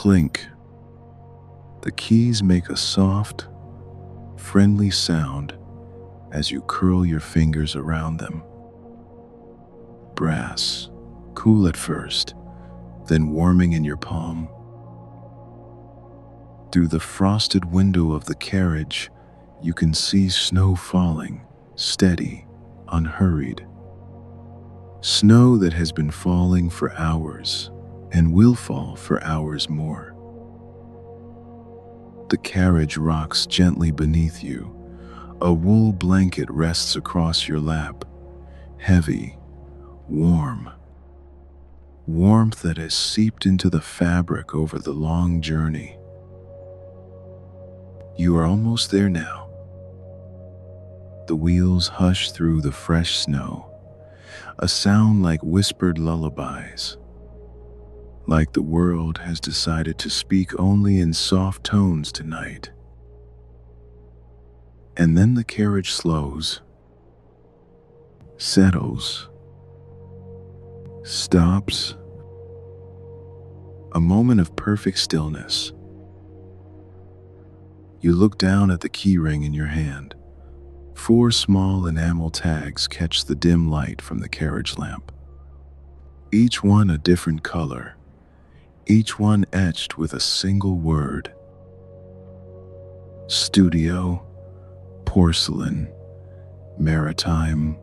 Clink. The keys make a soft, friendly sound as you curl your fingers around them. Brass, cool at first, then warming in your palm. Through the frosted window of the carriage, you can see snow falling, steady, unhurried. Snow that has been falling for hours and will fall for hours more. The carriage rocks gently beneath you. A wool blanket rests across your lap, heavy, warm. Warmth that has seeped into the fabric over the long journey. You are almost there now. The wheels hush through the fresh snow, a sound like whispered lullabies. Like the world has decided to speak only in soft tones tonight. And then the carriage slows, settles, stops. A moment of perfect stillness. You look down at the key ring in your hand. 4 small enamel tags catch the dim light from the carriage lamp. Each one a different color, each one etched with a single word. Studio, porcelain, maritime,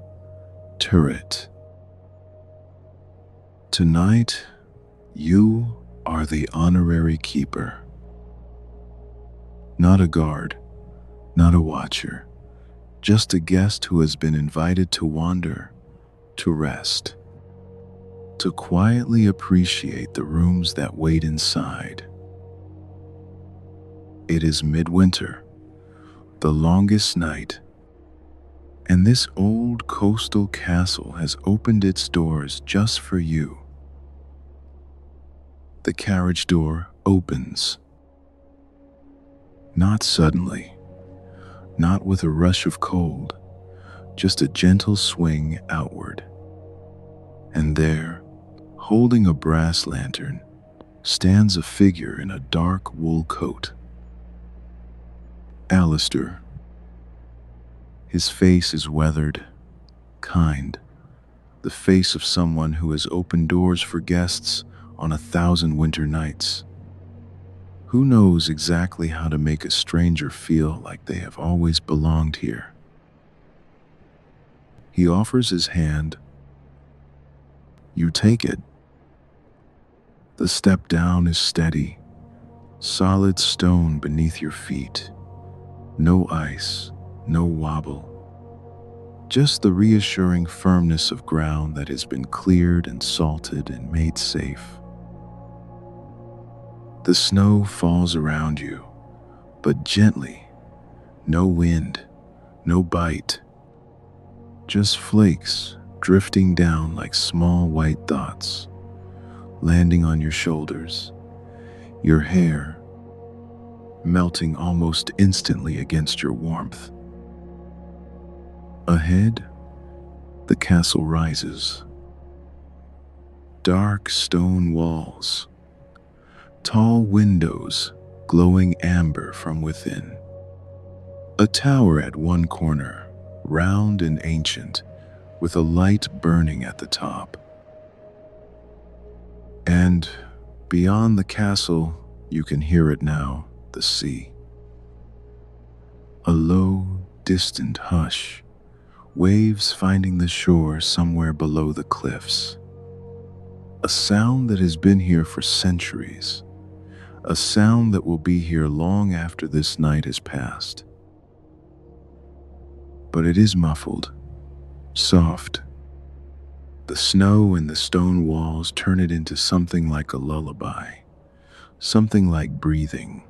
turret. Tonight, you are the honorary keeper. Not a guard, not a watcher, just a guest who has been invited to wander, to rest, to quietly appreciate the rooms that wait inside. It is midwinter, the longest night, and this old coastal castle has opened its doors just for you. The carriage door opens. Not suddenly, not with a rush of cold, just a gentle swing outward. And there, holding a brass lantern, stands a figure in a dark wool coat. Alistair. His face is weathered, kind, the face of someone who has opened doors for guests on 1,000 winter nights. Who knows exactly how to make a stranger feel like they have always belonged here? He offers his hand. You take it. The step down is steady, solid stone beneath your feet. No ice, no wobble. Just the reassuring firmness of ground that has been cleared and salted and made safe. The snow falls around you, but gently. No wind, no bite. Just flakes drifting down like small white dots, landing on your shoulders, your hair melting almost instantly against your warmth. Ahead, the castle rises. Dark stone walls, tall windows glowing amber from within. A tower at one corner, round and ancient, with a light burning at the top. And beyond the castle, you can hear it now, the sea. A low, distant hush, waves finding the shore somewhere below the cliffs. A sound that has been here for centuries. A sound that will be here long after this night has passed. But it is muffled, soft. The snow and the stone walls turn it into something like a lullaby, something like breathing.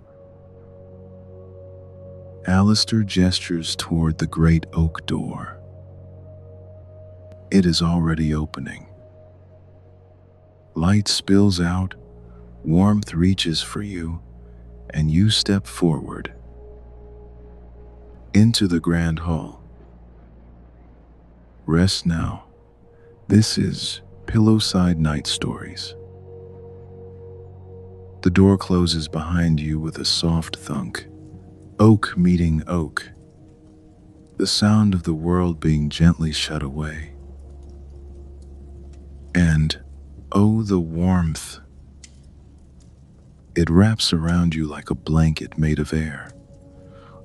Alistair gestures toward the great oak door. It is already opening. Light spills out, warmth reaches for you, and you step forward into the grand hall. Rest now. This is Pillowside Night Stories. The door closes behind you with a soft thunk. Oak meeting oak. The sound of the world being gently shut away. And, oh, the warmth. It wraps around you like a blanket made of air.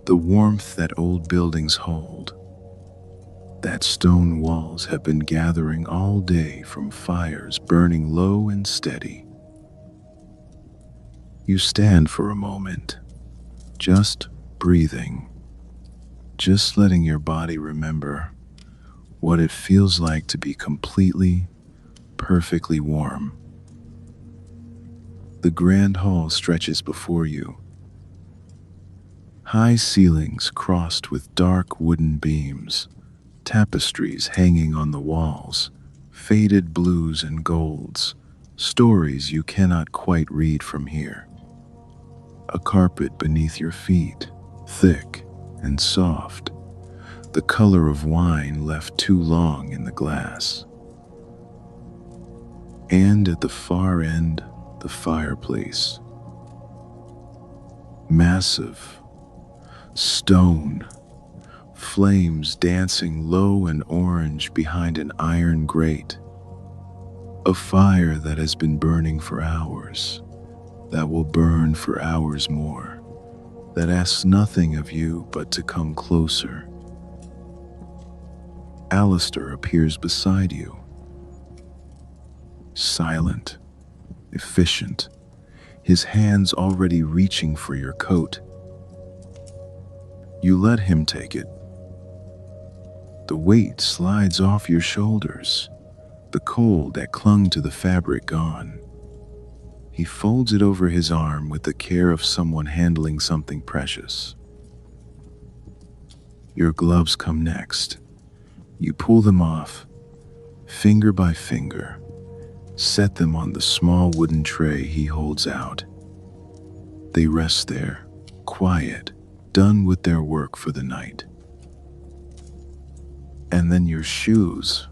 The warmth that old buildings hold. That stone walls have been gathering all day from fires burning low and steady. You stand for a moment, just breathing, just letting your body remember what it feels like to be completely, perfectly warm. The grand hall stretches before you. High ceilings crossed with dark wooden beams, tapestries hanging on the walls, faded blues and golds, stories you cannot quite read from here. A carpet beneath your feet, thick and soft, the color of wine left too long in the glass. And at the far end, the fireplace. Massive, stone, flames dancing low and orange behind an iron grate. A fire that has been burning for hours, that will burn for hours more, that asks nothing of you but to come closer. Alistair appears beside you. Silent, efficient, his hands already reaching for your coat. You let him take it. The weight slides off your shoulders, the cold that clung to the fabric gone. He folds it over his arm with the care of someone handling something precious. Your gloves come next. You pull them off, finger by finger, set them on the small wooden tray he holds out. They rest there, quiet, done with their work for the night. And then your shoes.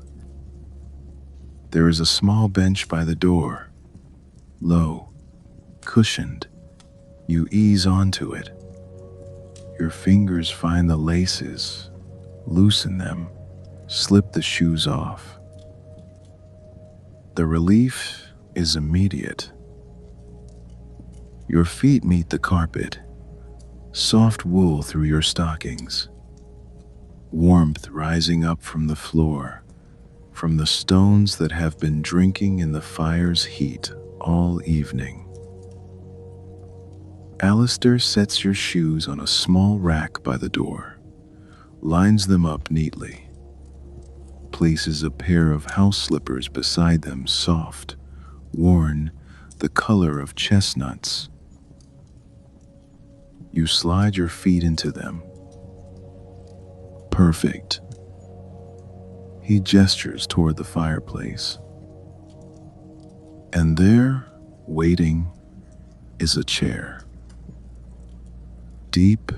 There is a small bench by the door. Low, cushioned, you ease onto it. Your fingers find the laces, loosen them, slip the shoes off. The relief is immediate. Your feet meet the carpet, soft wool through your stockings, warmth rising up from the floor, from the stones that have been drinking in the fire's heat all evening. Alistair sets your shoes on a small rack by the door, lines them up neatly, places a pair of house slippers beside them, soft, worn, the color of chestnuts. You slide your feet into them. Perfect. He gestures toward the fireplace. And there, waiting, is a chair. Deep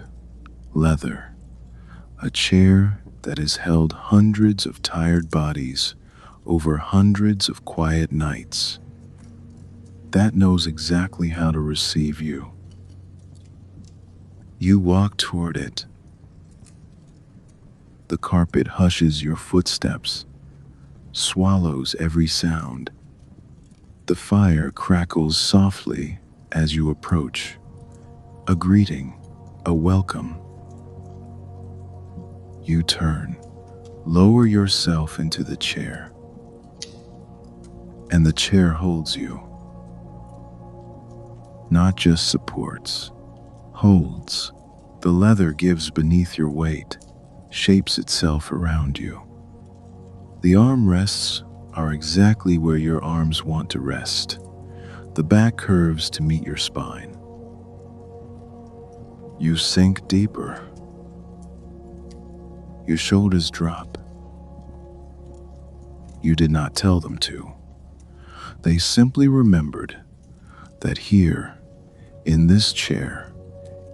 leather, a chair that has held hundreds of tired bodies over hundreds of quiet nights. That knows exactly how to receive you. You walk toward it. The carpet hushes your footsteps, swallows every sound. The fire crackles softly as you approach. A greeting, a welcome. You turn, lower yourself into the chair, and the chair holds you. Not just supports, holds. The leather gives beneath your weight, shapes itself around you. The armrests are exactly where your arms want to rest. The back curves to meet your spine. You sink deeper. Your shoulders drop. You did not tell them to. They simply remembered that here, in this chair,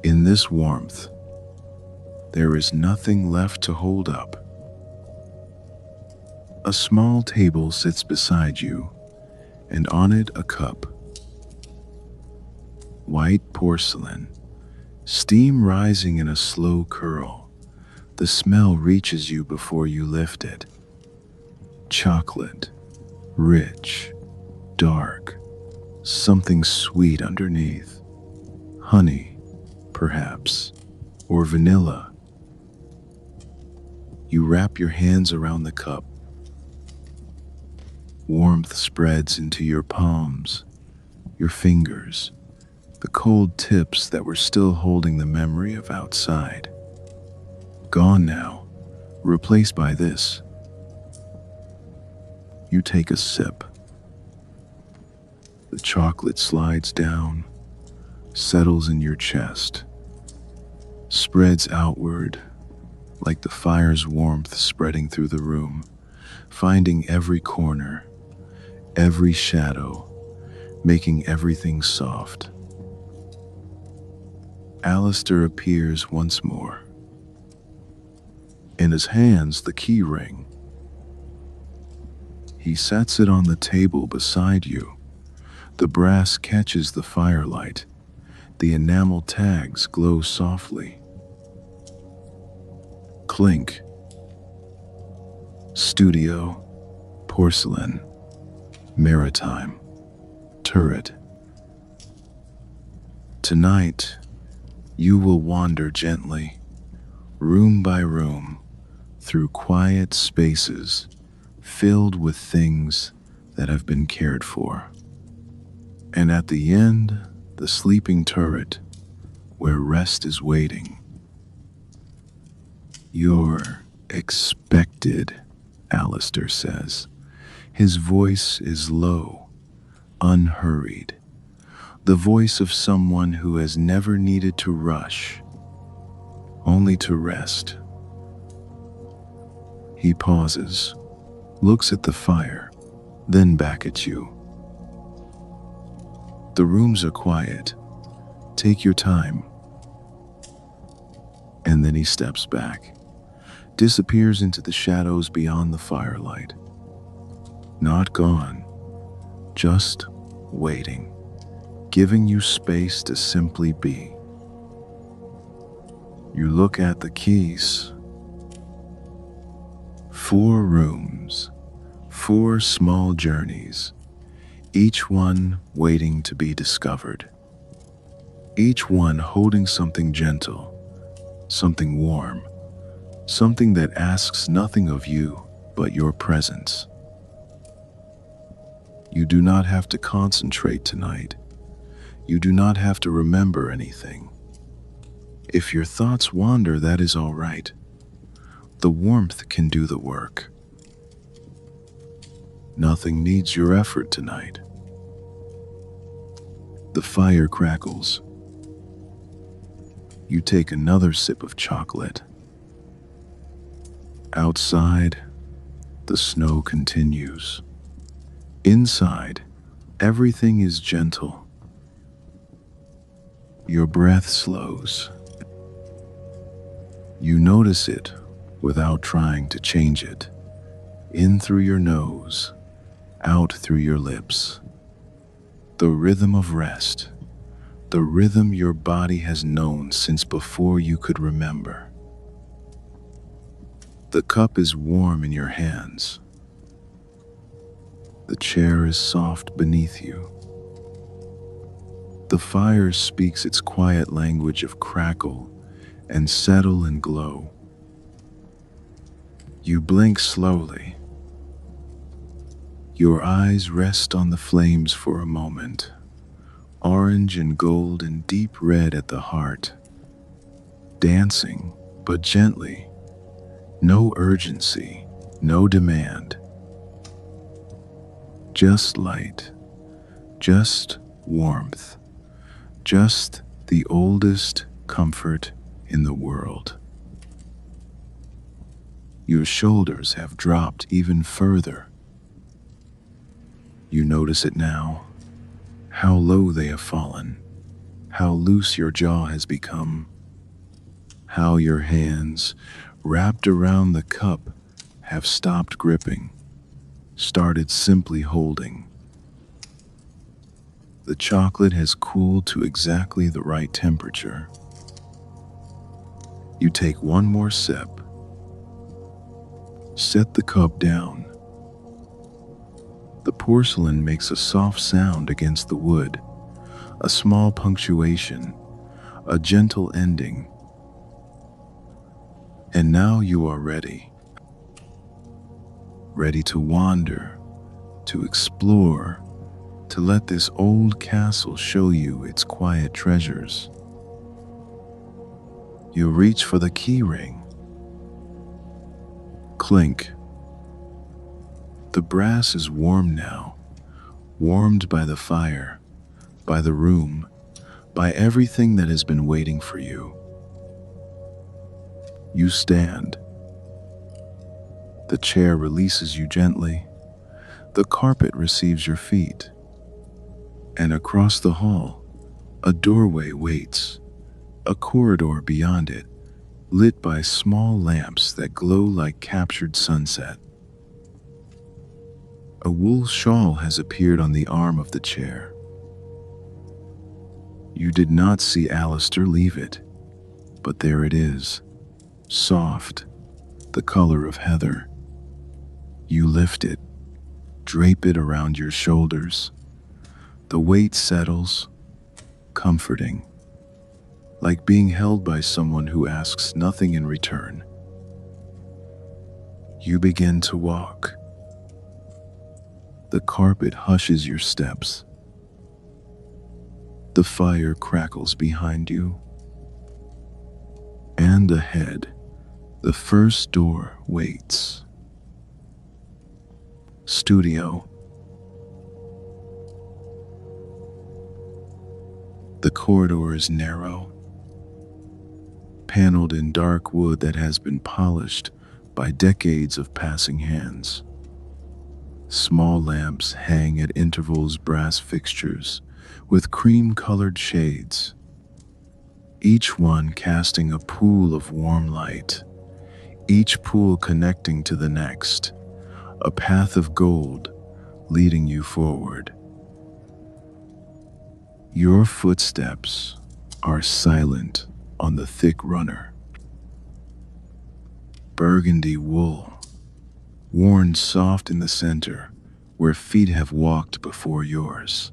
in this warmth, there is nothing left to hold up. A small table sits beside you, and on it a cup. white porcelain, steam rising in a slow curl. The smell reaches you before you lift it. Chocolate, rich, dark, something sweet underneath. Honey, perhaps, or vanilla. You wrap your hands around the cup. Warmth spreads into your palms, your fingers, the cold tips that were still holding the memory of outside. Gone now, replaced by this. You take a sip. The chocolate slides down, settles in your chest, spreads outward like the fire's warmth spreading through the room, finding every corner, every shadow, making everything soft. Alistair appears once more. In his hands, the key ring. He sets it on the table beside you. The brass catches the firelight. The enamel tags glow softly. Clink. Studio, porcelain, maritime, turret. Tonight, you will wander gently, room by room, through quiet spaces filled with things that have been cared for. And at the end, the sleeping turret, where rest is waiting. You're expected, Alistair says. His voice is low, unhurried. The voice of someone who has never needed to rush, only to rest. He pauses, looks at the fire, then back at you. The rooms are quiet. Take your time. And then he steps back, disappears into the shadows beyond the firelight. Not gone, just waiting, giving you space to simply be. You look at the keys. 4 rooms, 4 small journeys, each one waiting to be discovered. Each one holding something gentle, something warm, something that asks nothing of you but your presence. You do not have to concentrate tonight. You do not have to remember anything. If your thoughts wander, that is all right. The warmth can do the work. Nothing needs your effort tonight. The fire crackles. You take another sip of chocolate. Outside, the snow continues. Inside, everything is gentle. Your breath slows. You notice it without trying to change it. In through your nose, out through your lips. The rhythm of rest, the rhythm your body has known since before you could remember. The cup is warm in your hands. The chair is soft beneath you. The fire speaks its quiet language of crackle and settle and glow. You blink slowly. Your eyes rest on the flames for a moment, orange and gold and deep red at the heart, dancing but gently, no urgency, no demand. Just light, just warmth, just the oldest comfort in the world. Your shoulders have dropped even further. You notice it now, how low they have fallen, how loose your jaw has become, how your hands, wrapped around the cup, have stopped gripping, started simply holding. The chocolate has cooled to exactly the right temperature. You take one more sip. Set the cup down. The porcelain makes a soft sound against the wood, a small punctuation, a gentle ending. And now you are ready. Ready to wander, to explore, to let this old castle show you its quiet treasures. You reach for the key ring. Clink. The brass is warm now, warmed by the fire, by the room, by everything that has been waiting for you. You stand. The chair releases you gently. The carpet receives your feet. And across the hall, a doorway waits, a corridor beyond it, lit by small lamps that glow like captured sunset. A wool shawl has appeared on the arm of the chair. You did not see Alistair leave it, but there it is, soft, the color of heather. You lift it, drape it around your shoulders. The weight settles, comforting, like being held by someone who asks nothing in return. You begin to walk. The carpet hushes your steps. The fire crackles behind you. And ahead, the first door waits. Studio. The corridor is narrow, paneled in dark wood that has been polished by decades of passing hands. Small lamps hang at intervals, brass fixtures with cream-colored shades, each one casting a pool of warm light, each pool connecting to the next, a path of gold leading you forward. Your footsteps are silent on the thick runner. Burgundy wool, worn soft in the center where feet have walked before yours,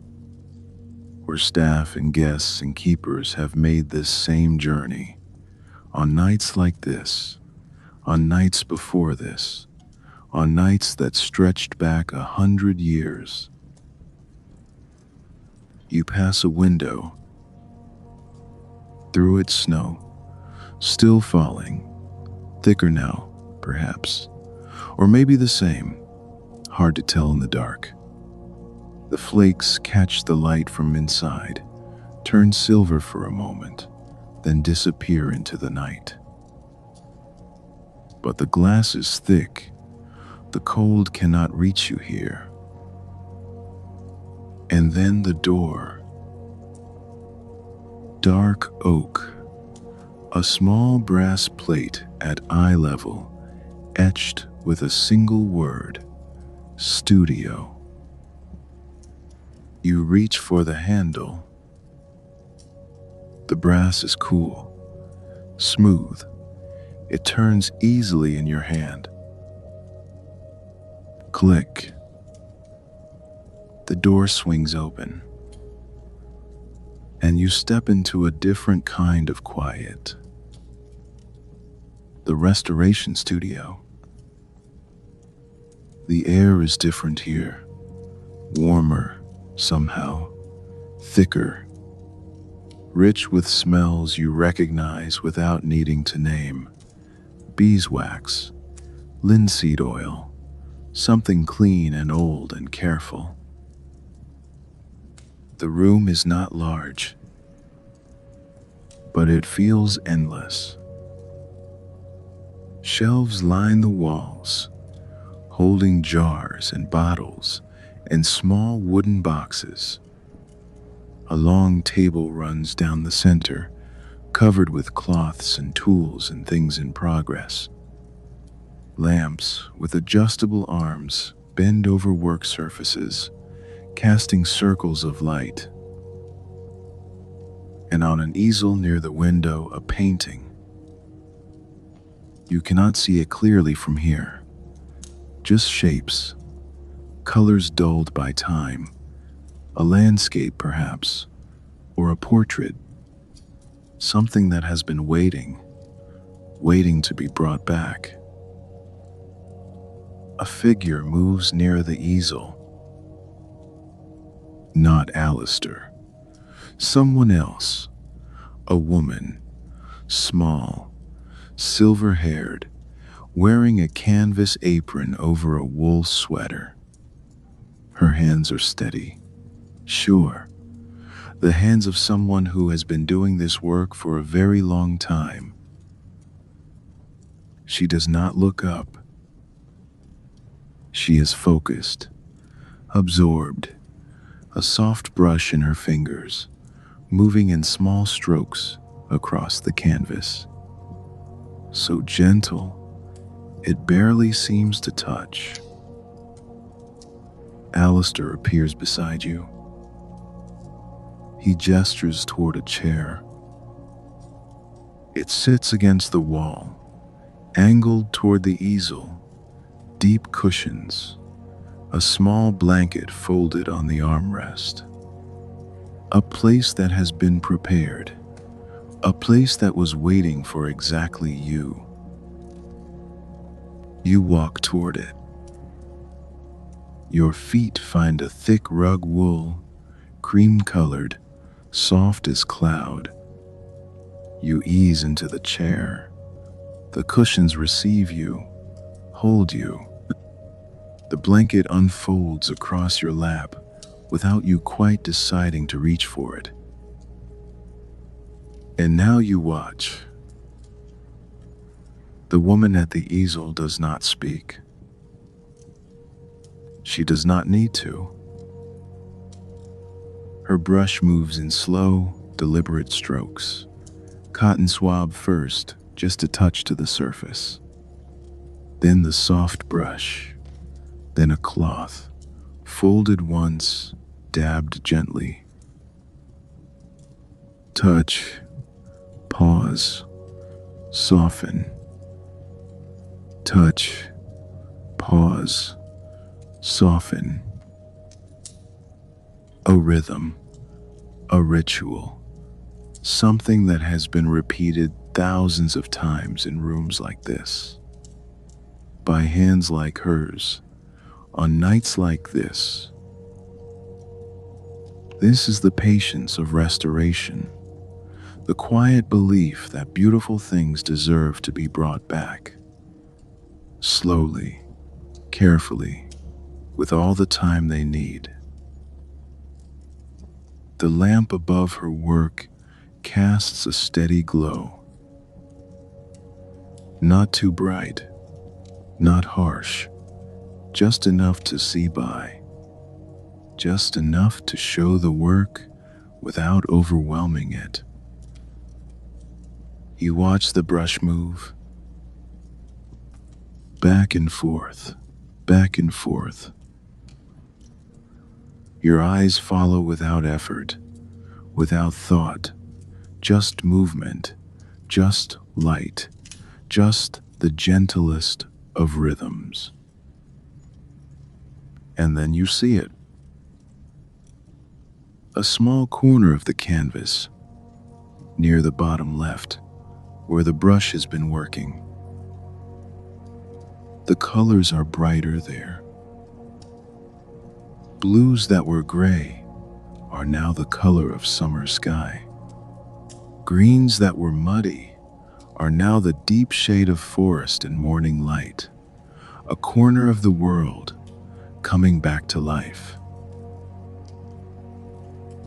where staff and guests and keepers have made this same journey, on nights like this, on nights before this, on nights that stretched back 100 years. You pass a window. Through it snow, still falling, thicker now, perhaps, or maybe the same, hard to tell in the dark. The flakes catch the light from inside, turn silver for a moment, then disappear into the night. But the glass is thick. The cold cannot reach you here. And then the door. Dark oak, a small brass plate at eye level, etched with a single word, studio. You reach for the handle. The brass is cool, smooth. It turns easily in your hand. Click. The door swings open, and you step into a different kind of quiet. The restoration studio. The air is different here, warmer somehow, thicker, rich with smells you recognize without needing to name. Beeswax, linseed oil, something clean and old and careful. The room is not large, but it feels endless. Shelves line the walls, holding jars and bottles and small wooden boxes. A long table runs down the center, covered with cloths and tools and things in progress. Lamps with adjustable arms bend over work surfaces, casting circles of light. and on an easel near the window, a painting. You cannot see it clearly from here, just shapes, colors dulled by time, a landscape perhaps, or a portrait, something that has been waiting to be brought back. A figure moves near the easel. Not Alistair. Someone else. A woman, small, silver-haired, wearing a canvas apron over a wool sweater. Her hands are steady. Sure, the hands of someone who has been doing this work for a very long time. She does not look up. She is focused, absorbed, a soft brush in her fingers, moving in small strokes across the canvas. So gentle, it barely seems to touch. Alistair appears beside you. He gestures toward a chair. It sits against the wall, angled toward the easel, deep cushions, a small blanket folded on the armrest. A place that has been prepared, a place that was waiting for exactly you. You walk toward it. Your feet find a thick rug wool, cream-colored, soft as cloud. You ease into the chair. The cushions receive you, hold you. The blanket unfolds across your lap without you quite deciding to reach for it. And now you watch. The woman at the easel does not speak. She does not need to. Her brush moves in slow, deliberate strokes. Cotton swab first, just a touch to the surface. Then the soft brush. Then a cloth, folded once, dabbed gently. Touch, pause, soften. Touch, pause, soften. A rhythm, a ritual, something that has been repeated thousands of times in rooms like this, by hands like hers, on nights like this. This is the patience of restoration, the quiet belief that beautiful things deserve to be brought back. Slowly, carefully, with all the time they need. The lamp above her work casts a steady glow. Not too bright, not harsh, just enough to see by, just enough to show the work without overwhelming it. You watch the brush move, back and forth, back and forth. Your eyes follow without effort, without thought, just movement, just light, just the gentlest of rhythms. And then you see it. A small corner of the canvas, near the bottom left, where the brush has been working. The colors are brighter there. Blues that were gray are now the color of summer sky. Greens that were muddy are now the deep shade of forest and morning light. A corner of the world coming back to life.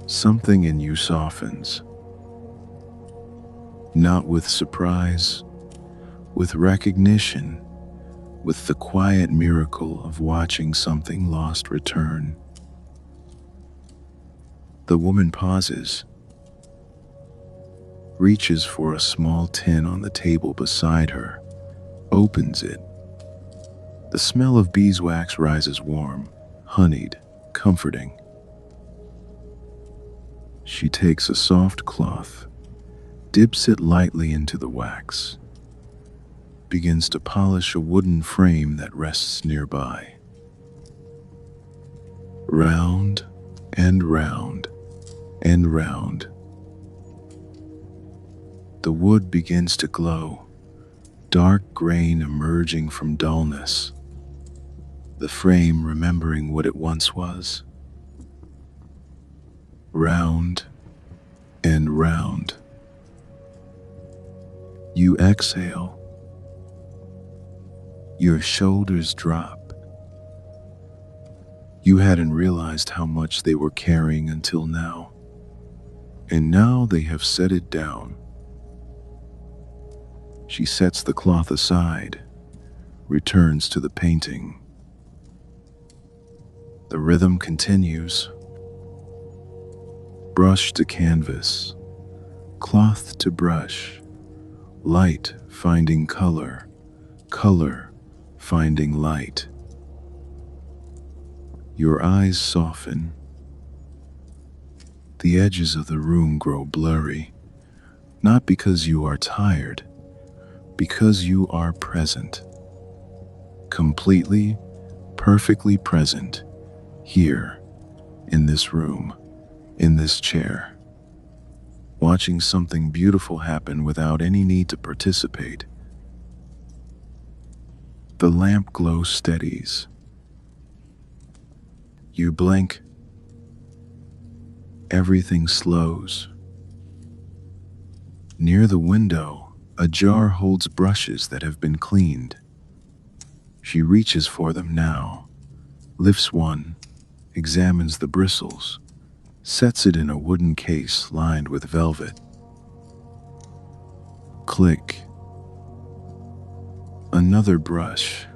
Something in you softens. Not with surprise, with recognition, with the quiet miracle of watching something lost return. The woman pauses, reaches for a small tin on the table beside her, opens it. The smell of beeswax rises warm, honeyed, comforting. She takes a soft cloth, dips it lightly into the wax, begins to polish a wooden frame that rests nearby. Round and round and round. The wood begins to glow, dark grain emerging from dullness, the frame remembering what it once was. Round and round. You exhale. Your shoulders drop. You hadn't realized how much they were carrying until now. And now they have set it down. She sets the cloth aside, returns to the painting. The rhythm continues. Brush to canvas, cloth to brush, light finding color, color finding light. Your eyes soften. The edges of the room grow blurry, not because you are tired, because you are present. Completely, perfectly present, here, in this room, in this chair, watching something beautiful happen without any need to participate. The lamp glow steadies. You blink. Everything slows. Near the window, a jar holds brushes that have been cleaned. She reaches for them now, lifts one, examines the bristles, sets it in a wooden case lined with velvet. Click. Another brush,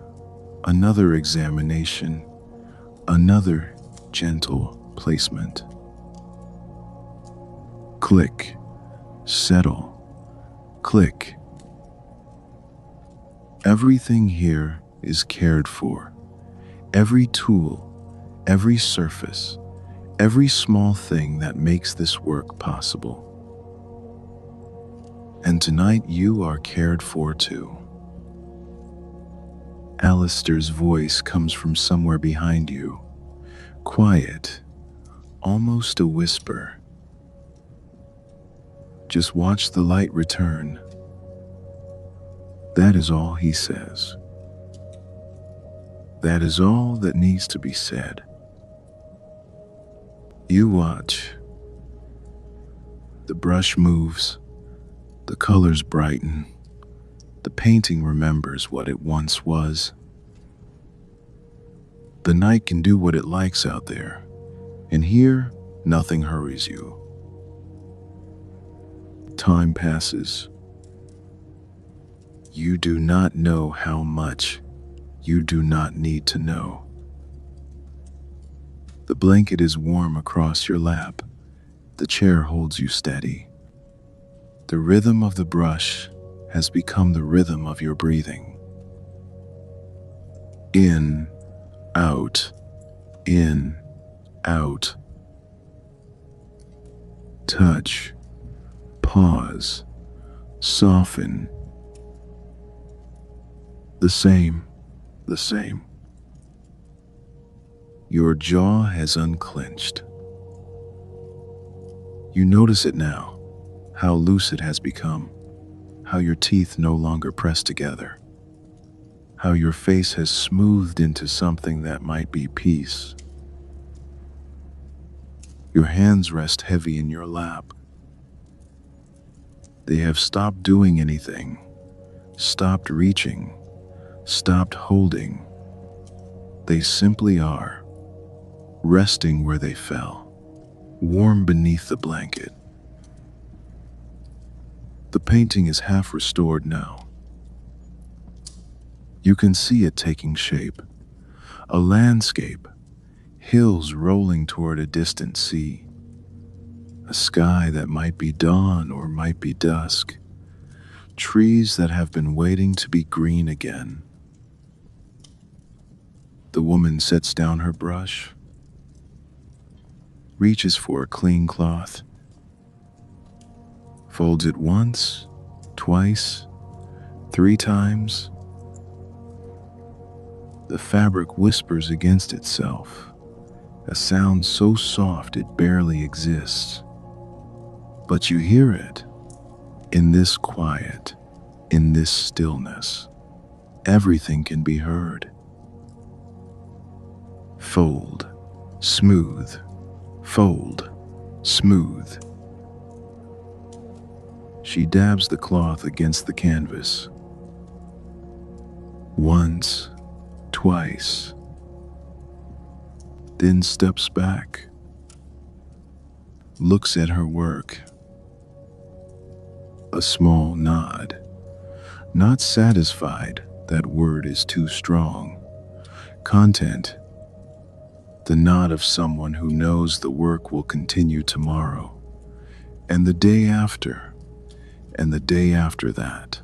another examination, another gentle placement. Click, settle, click. Everything here is cared for. Every tool, every surface, every small thing that makes this work possible. And tonight you are cared for too. Alistair's voice comes from somewhere behind you, quiet, almost a whisper. Just watch the light return. That is all he says. That is all that needs to be said. You watch. The brush moves, the colors brighten, the painting remembers what it once was. The night can do what it likes out there, and here, nothing hurries you. Time passes. You do not know how much you do not need to know. The blanket is warm across your lap. The chair holds you steady. The rhythm of the brush has become the rhythm of your breathing. In, out, in, out. Touch, pause, soften. The same, the same. Your jaw has unclenched. You notice it now, how loose it has become, how your teeth no longer press together, how your face has smoothed into something that might be peace. Your hands rest heavy in your lap. They have stopped doing anything, stopped reaching, stopped holding. They simply are, resting where they fell, warm beneath the blanket. The painting is half restored now. You can see it taking shape, a landscape, hills rolling toward a distant sea, a sky that might be dawn or might be dusk, trees that have been waiting to be green again. The woman sets down her brush, reaches for a clean cloth, folds it once, twice, 3 times. The fabric whispers against itself, a sound so soft it barely exists. But you hear it. In this quiet, in this stillness, everything can be heard. Fold, smooth, fold, smooth. She dabs the cloth against the canvas. Once, twice, then steps back, looks at her work. A small nod. Not satisfied, that word is too strong. Content. The nod of someone who knows the work will continue tomorrow, and the day after, and the day after that.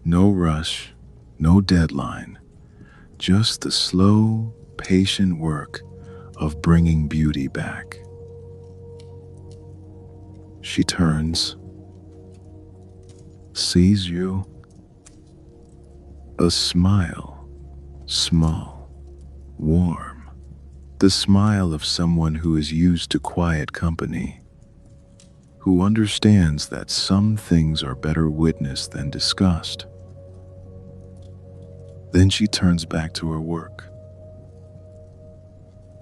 No rush, no deadline, just the slow, patient work of bringing beauty back. She turns, sees you. A smile, small, warm. The smile of someone who is used to quiet company, who understands that some things are better witnessed than discussed. Then she turns back to her work,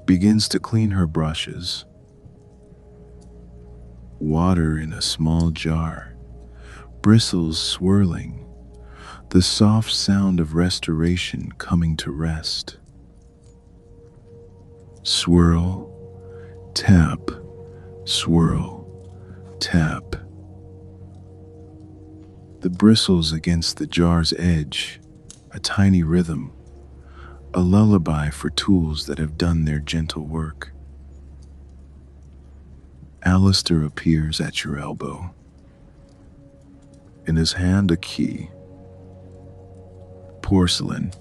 begins to clean her brushes. Water in a small jar, bristles swirling, the soft sound of restoration coming to rest. Swirl, tap, swirl, tap. The bristles against the jar's edge, a tiny rhythm, a lullaby for tools that have done their gentle work. Alistair appears at your elbow. In his hand a key. Porcelain.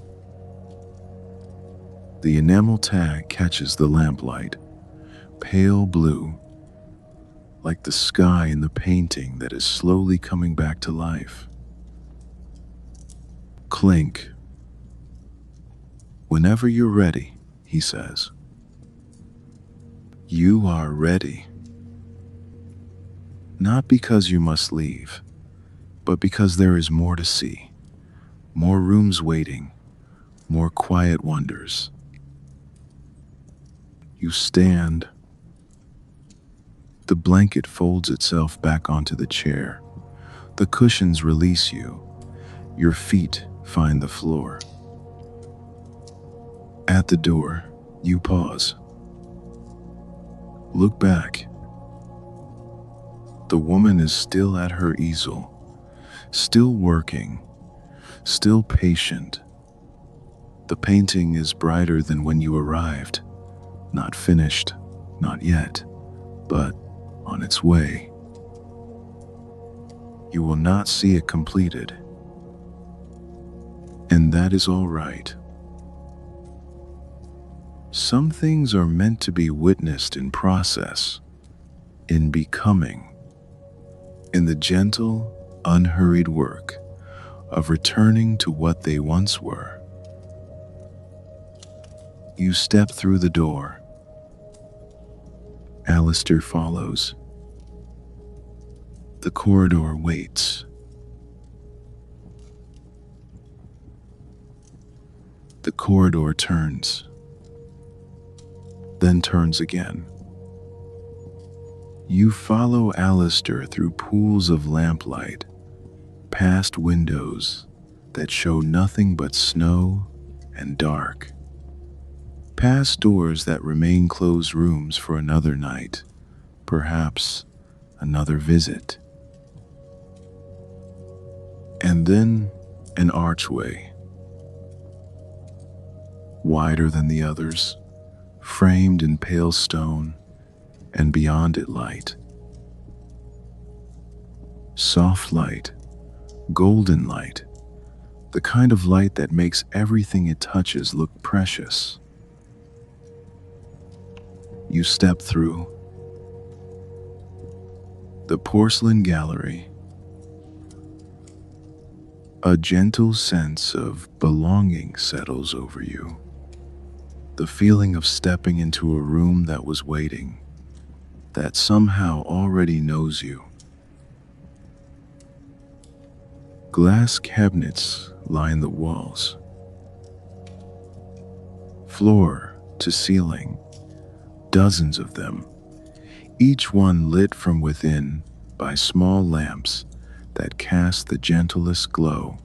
The enamel tag catches the lamplight, pale blue, like the sky in the painting that is slowly coming back to life. Clink. Whenever you're ready, he says. You are ready. Not because you must leave, but because there is more to see, more rooms waiting, more quiet wonders. You stand. The blanket folds itself back onto the chair. The cushions release you. Your feet find the floor. At the door, you pause. Look back. The woman is still at her easel, still working, still patient. The painting is brighter than when you arrived. Not finished, not yet, but on its way. You will not see it completed. And that is all right. Some things are meant to be witnessed in process, in becoming, in the gentle, unhurried work of returning to what they once were. You step through the door. Alistair follows. The corridor waits. The corridor turns, then turns again. You follow Alistair through pools of lamplight, past windows that show nothing but snow and dark, past doors that remain closed rooms for another night, perhaps another visit. And then an archway, wider than the others, framed in pale stone, and beyond it light. Soft light, golden light, the kind of light that makes everything it touches look precious. You step through. The porcelain gallery. A gentle sense of belonging settles over you. The feeling of stepping into a room that was waiting, that somehow already knows you. Glass cabinets line the walls. Floor to ceiling, dozens of them, each one lit from within by small lamps that cast the gentlest glow.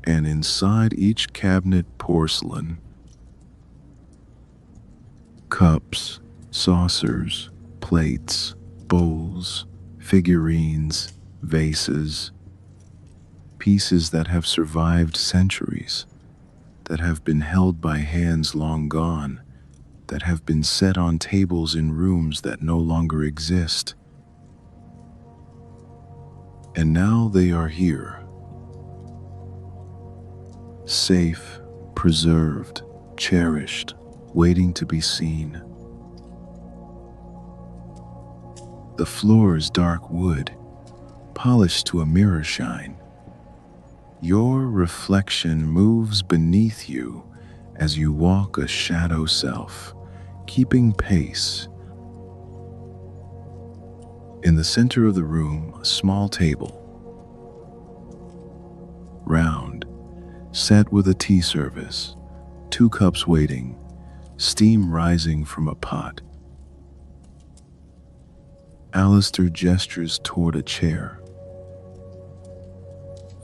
And inside each cabinet, porcelain. Cups, saucers, plates, bowls, figurines, vases, pieces that have survived centuries, that have been held by hands long gone, that have been set on tables in rooms that no longer exist. And now they are here, safe, preserved, cherished, waiting to be seen. The floor is dark wood, polished to a mirror shine. Your reflection moves beneath you as you walk a shadow self, keeping pace. In the center of the room, a small table, round, set with a tea service, 2 cups waiting, steam rising from a pot. Alistair gestures toward a chair.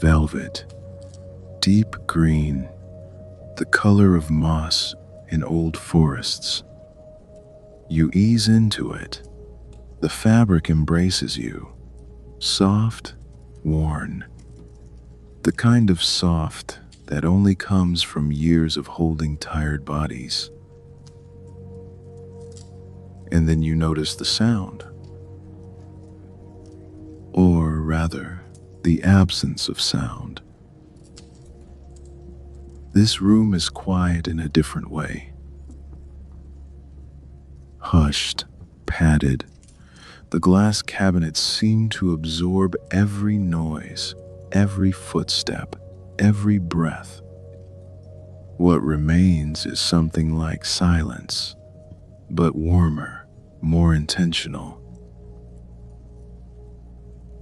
Velvet, deep green, the color of moss in old forests. You ease into it. The fabric embraces you, soft, worn, the kind of soft that only comes from years of holding tired bodies. And then you notice the sound, or rather, the absence of sound. This room is quiet in a different way. Hushed, padded, the glass cabinets seem to absorb every noise, every footstep, every breath. What remains is something like silence, but warmer, more intentional.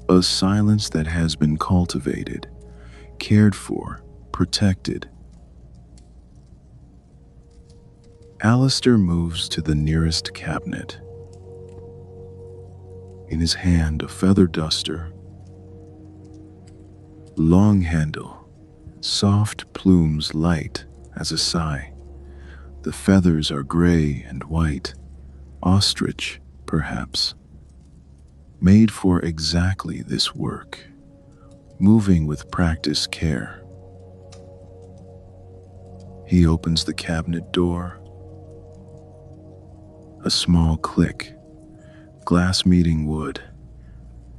A silence that has been cultivated, cared for, protected. Alistair moves to the nearest cabinet. In his hand, a feather duster. Long handle, soft plumes light as a sigh. The feathers are gray and white, ostrich, perhaps. Made for exactly this work, moving with practiced care. He opens the cabinet door. A small click, glass meeting wood,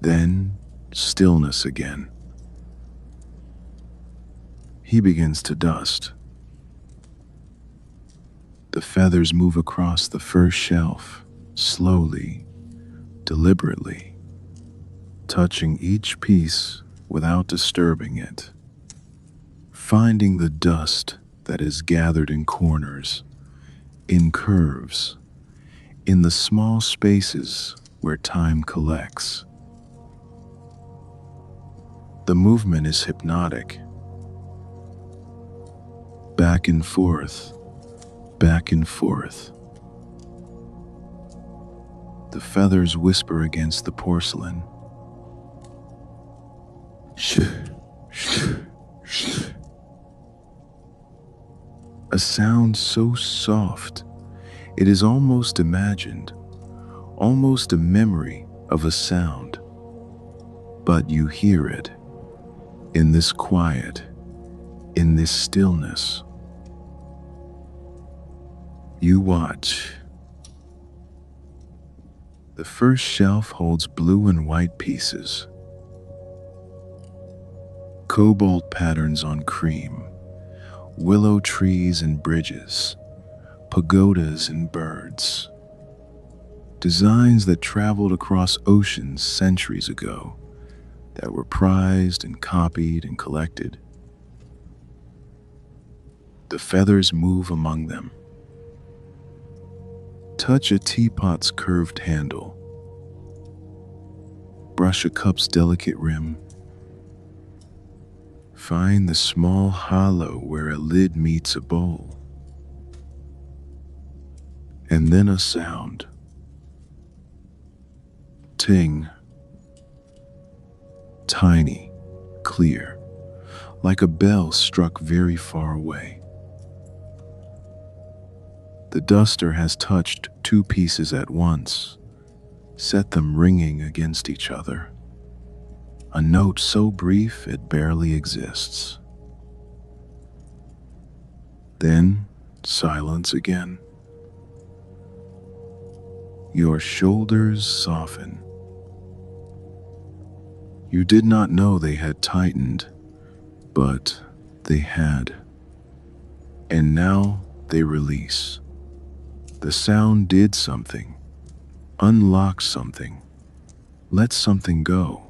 then stillness again. He begins to dust. The feathers move across the first shelf, slowly, deliberately, touching each piece without disturbing it, finding the dust that is gathered in corners, in curves, in the small spaces where time collects. The movement is hypnotic. Back and forth, back and forth. The feathers whisper against the porcelain. Shh, shh, shh. A sound so soft, it is almost imagined, almost a memory of a sound. But you hear it, in this quiet, in this stillness. You watch. The first shelf holds blue and white pieces. Cobalt patterns on cream, willow trees and bridges, pagodas and birds. Designs that traveled across oceans centuries ago, that were prized and copied and collected. The feathers move among them. Touch a teapot's curved handle. Brush a cup's delicate rim. Find the small hollow where a lid meets a bowl. And then a sound. Ting. Tiny, clear, like a bell struck very far away. The duster has touched two pieces at once, set them ringing against each other. A note so brief it barely exists. Then silence again. Your shoulders soften. You did not know they had tightened, but they had. And now they release. The sound did something, unlocked something, let something go.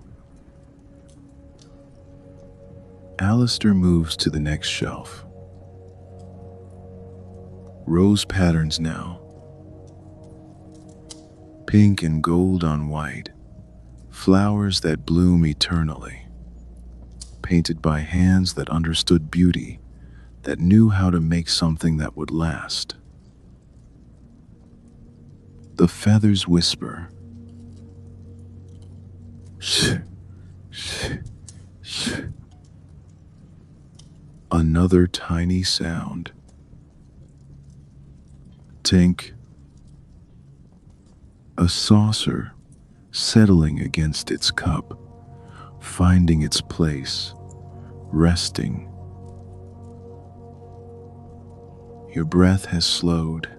Alistair moves to the next shelf. Rose patterns now. Pink and gold on white. Flowers that bloom eternally. Painted by hands that understood beauty, that knew how to make something that would last. The feathers whisper. Shh, shh, shh. Another tiny sound. Tink. A saucer settling against its cup, finding its place, resting. Your breath has slowed.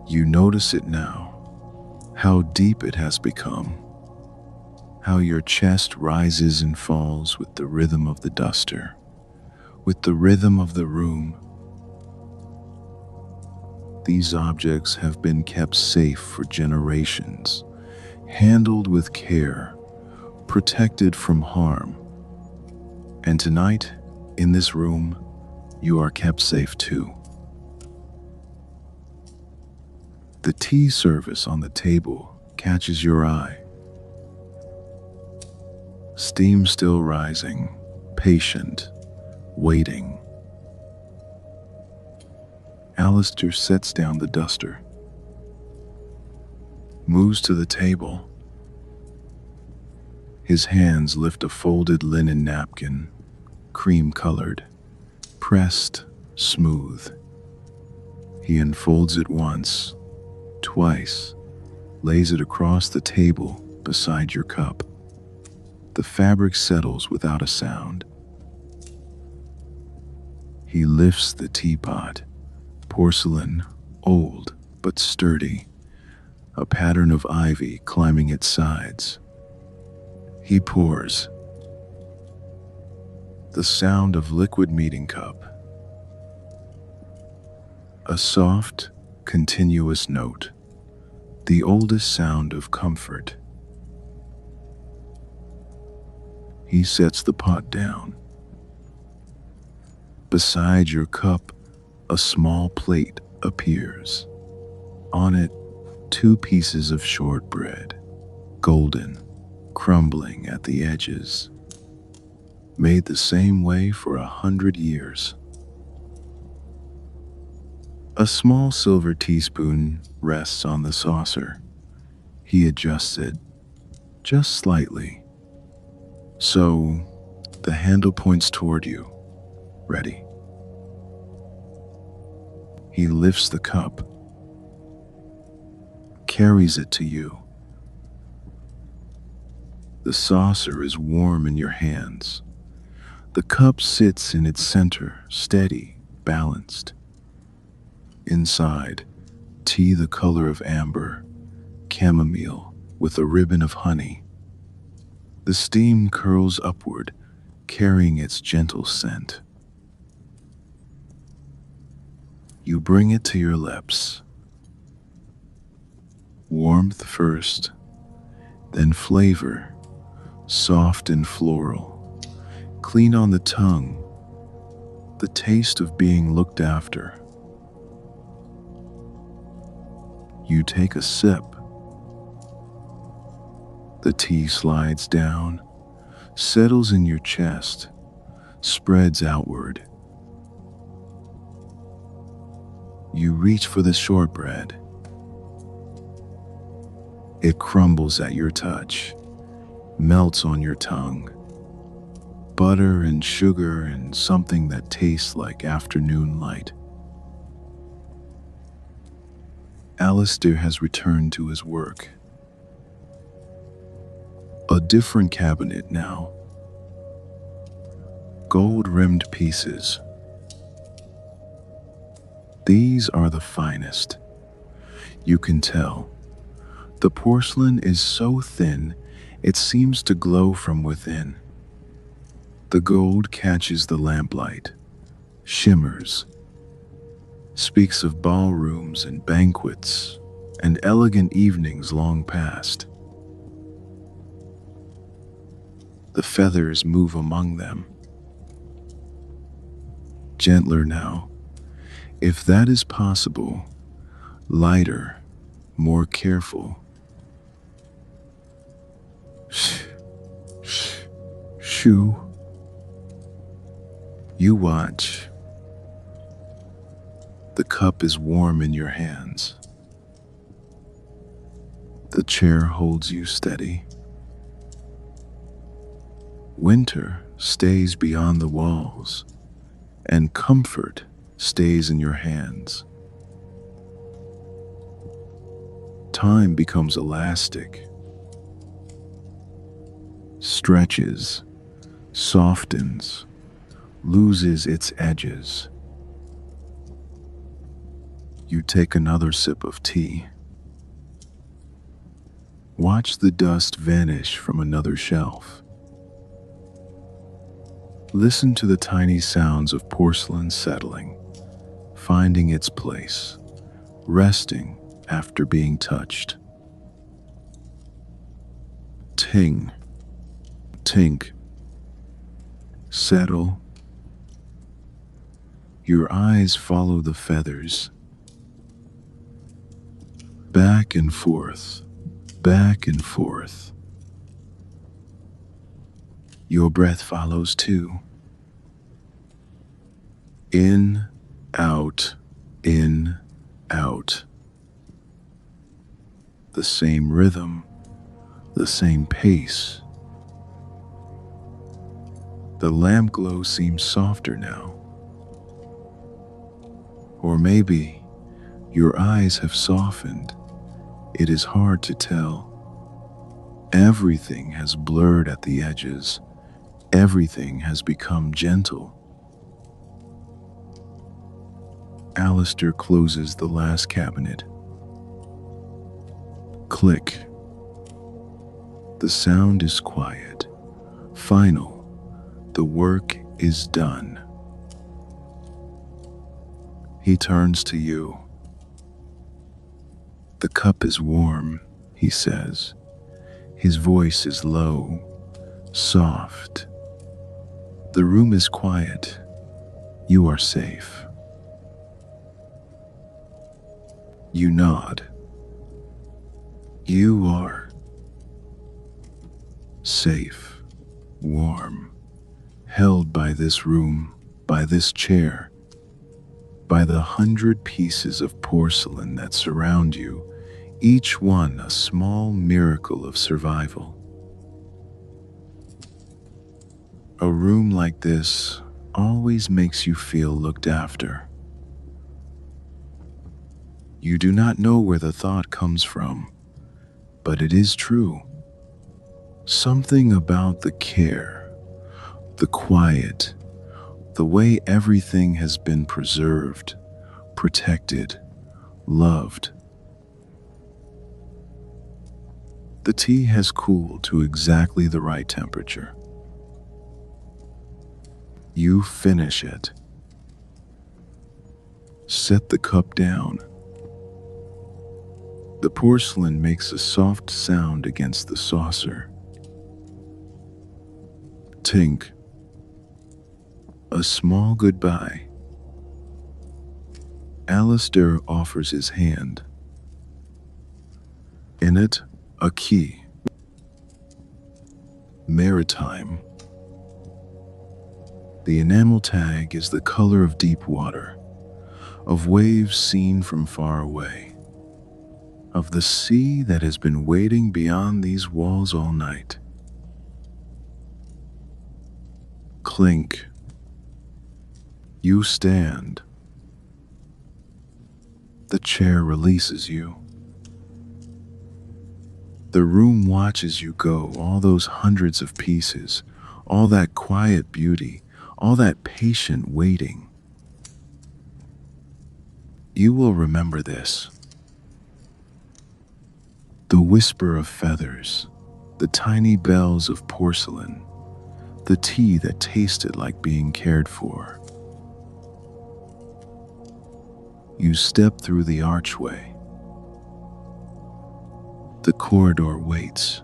You notice it now, how deep it has become, how your chest rises and falls with the rhythm of the duster, with the rhythm of the room. These objects have been kept safe for generations, handled with care, protected from harm. And tonight, in this room, you are kept safe too. The tea service on the table catches your eye. Steam still rising, patient, waiting. Alistair sets down the duster, moves to the table. His hands lift a folded linen napkin, cream-colored, pressed, smooth. He unfolds it once, twice, lays it across the table beside your cup. The fabric settles without a sound. He lifts the teapot, porcelain, old but sturdy, a pattern of ivy climbing its sides. He pours. The sound of liquid meeting cup. A soft, continuous note, the oldest sound of comfort. He sets the pot down. Beside your cup, a small plate appears. On it, two pieces of shortbread, golden, crumbling at the edges, made the same way for 100 years. A small silver teaspoon rests on the saucer. He adjusts it, just slightly. So, the handle points toward you, ready. He lifts the cup, carries it to you. The saucer is warm in your hands. The cup sits in its center, steady, balanced. Inside, tea the color of amber, chamomile with a ribbon of honey. The steam curls upward, carrying its gentle scent. You bring it to your lips. Warmth first, then flavor, soft and floral, clean on the tongue, the taste of being looked after. You take a sip. The tea slides down, settles in your chest, spreads outward. You reach for the shortbread. It crumbles at your touch, melts on your tongue. Butter and sugar and something that tastes like afternoon light. Alistair has returned to his work. A different cabinet now. Gold-rimmed pieces. These are the finest. You can tell. The porcelain is so thin, it seems to glow from within. The gold catches the lamplight, shimmers, speaks of ballrooms and banquets and elegant evenings long past. The feathers move among them. Gentler now, if that is possible, lighter, more careful. Shoo. You watch. The cup is warm in your hands. The chair holds you steady. Winter stays beyond the walls, and comfort stays in your hands. Time becomes elastic, stretches, softens, loses its edges. You take another sip of tea. Watch the dust vanish from another shelf. Listen to the tiny sounds of porcelain settling, finding its place, resting after being touched. Ting, tink, settle. Your eyes follow the feathers. Back and forth, back and forth. Your breath follows too. In, out, in, out. The same rhythm, the same pace. The lamp glow seems softer now. Or maybe your eyes have softened. It is hard to tell. Everything has blurred at the edges. Everything has become gentle. Alistair closes the last cabinet. Click. The sound is quiet, final. The work is done. He turns to you. The cup is warm, he says. His voice is low, soft. The room is quiet. You are safe. You nod. You are safe, warm, held by this room, by this chair, by the 100 pieces of porcelain that surround you, each one a small miracle of survival. A room like this always makes you feel looked after. You do not know where the thought comes from, but it is true. Something about the care, the quiet, the way everything has been preserved, protected, loved. The tea has cooled to exactly the right temperature. You finish it. Set the cup down. The porcelain makes a soft sound against the saucer. Tink. A small goodbye. Alistair offers his hand. In it, a key. Maritime. The enamel tag is the color of deep water, of waves seen from far away, of the sea that has been waiting beyond these walls all night. Clink. You stand. The chair releases you. The room watches you go, all those hundreds of pieces, all that quiet beauty, all that patient waiting. You will remember this. The whisper of feathers, the tiny bells of porcelain, the tea that tasted like being cared for. You step through the archway. The corridor waits.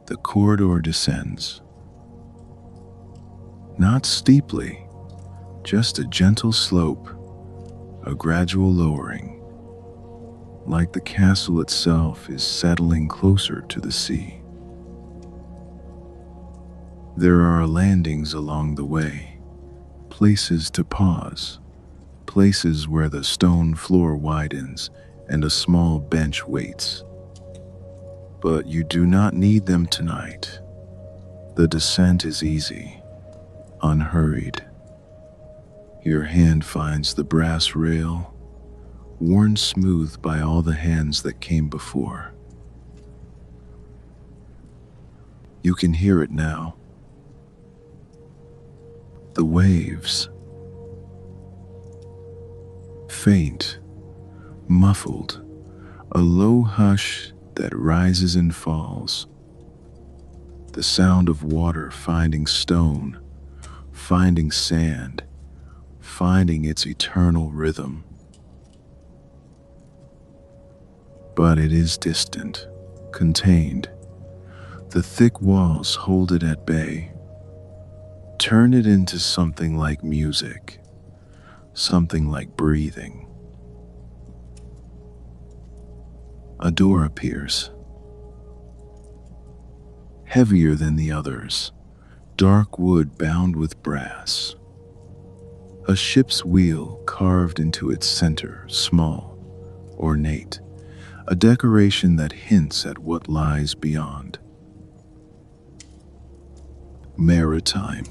The corridor descends. Not steeply, just a gentle slope, a gradual lowering, like the castle itself is settling closer to the sea. There are landings along the way, places to pause, places where the stone floor widens and a small bench waits. But you do not need them tonight. The descent is easy, unhurried. Your hand finds the brass rail, worn smooth by all the hands that came before. You can hear it now. The waves. Faint, muffled, a low hush that rises and falls. The sound of water finding stone, finding sand, finding its eternal rhythm. But it is distant, contained. The thick walls hold it at bay. Turn it into something like music, something like breathing. A door appears. Heavier than the others, dark wood bound with brass. A ship's wheel carved into its center, small, ornate, a decoration that hints at what lies beyond. Maritime.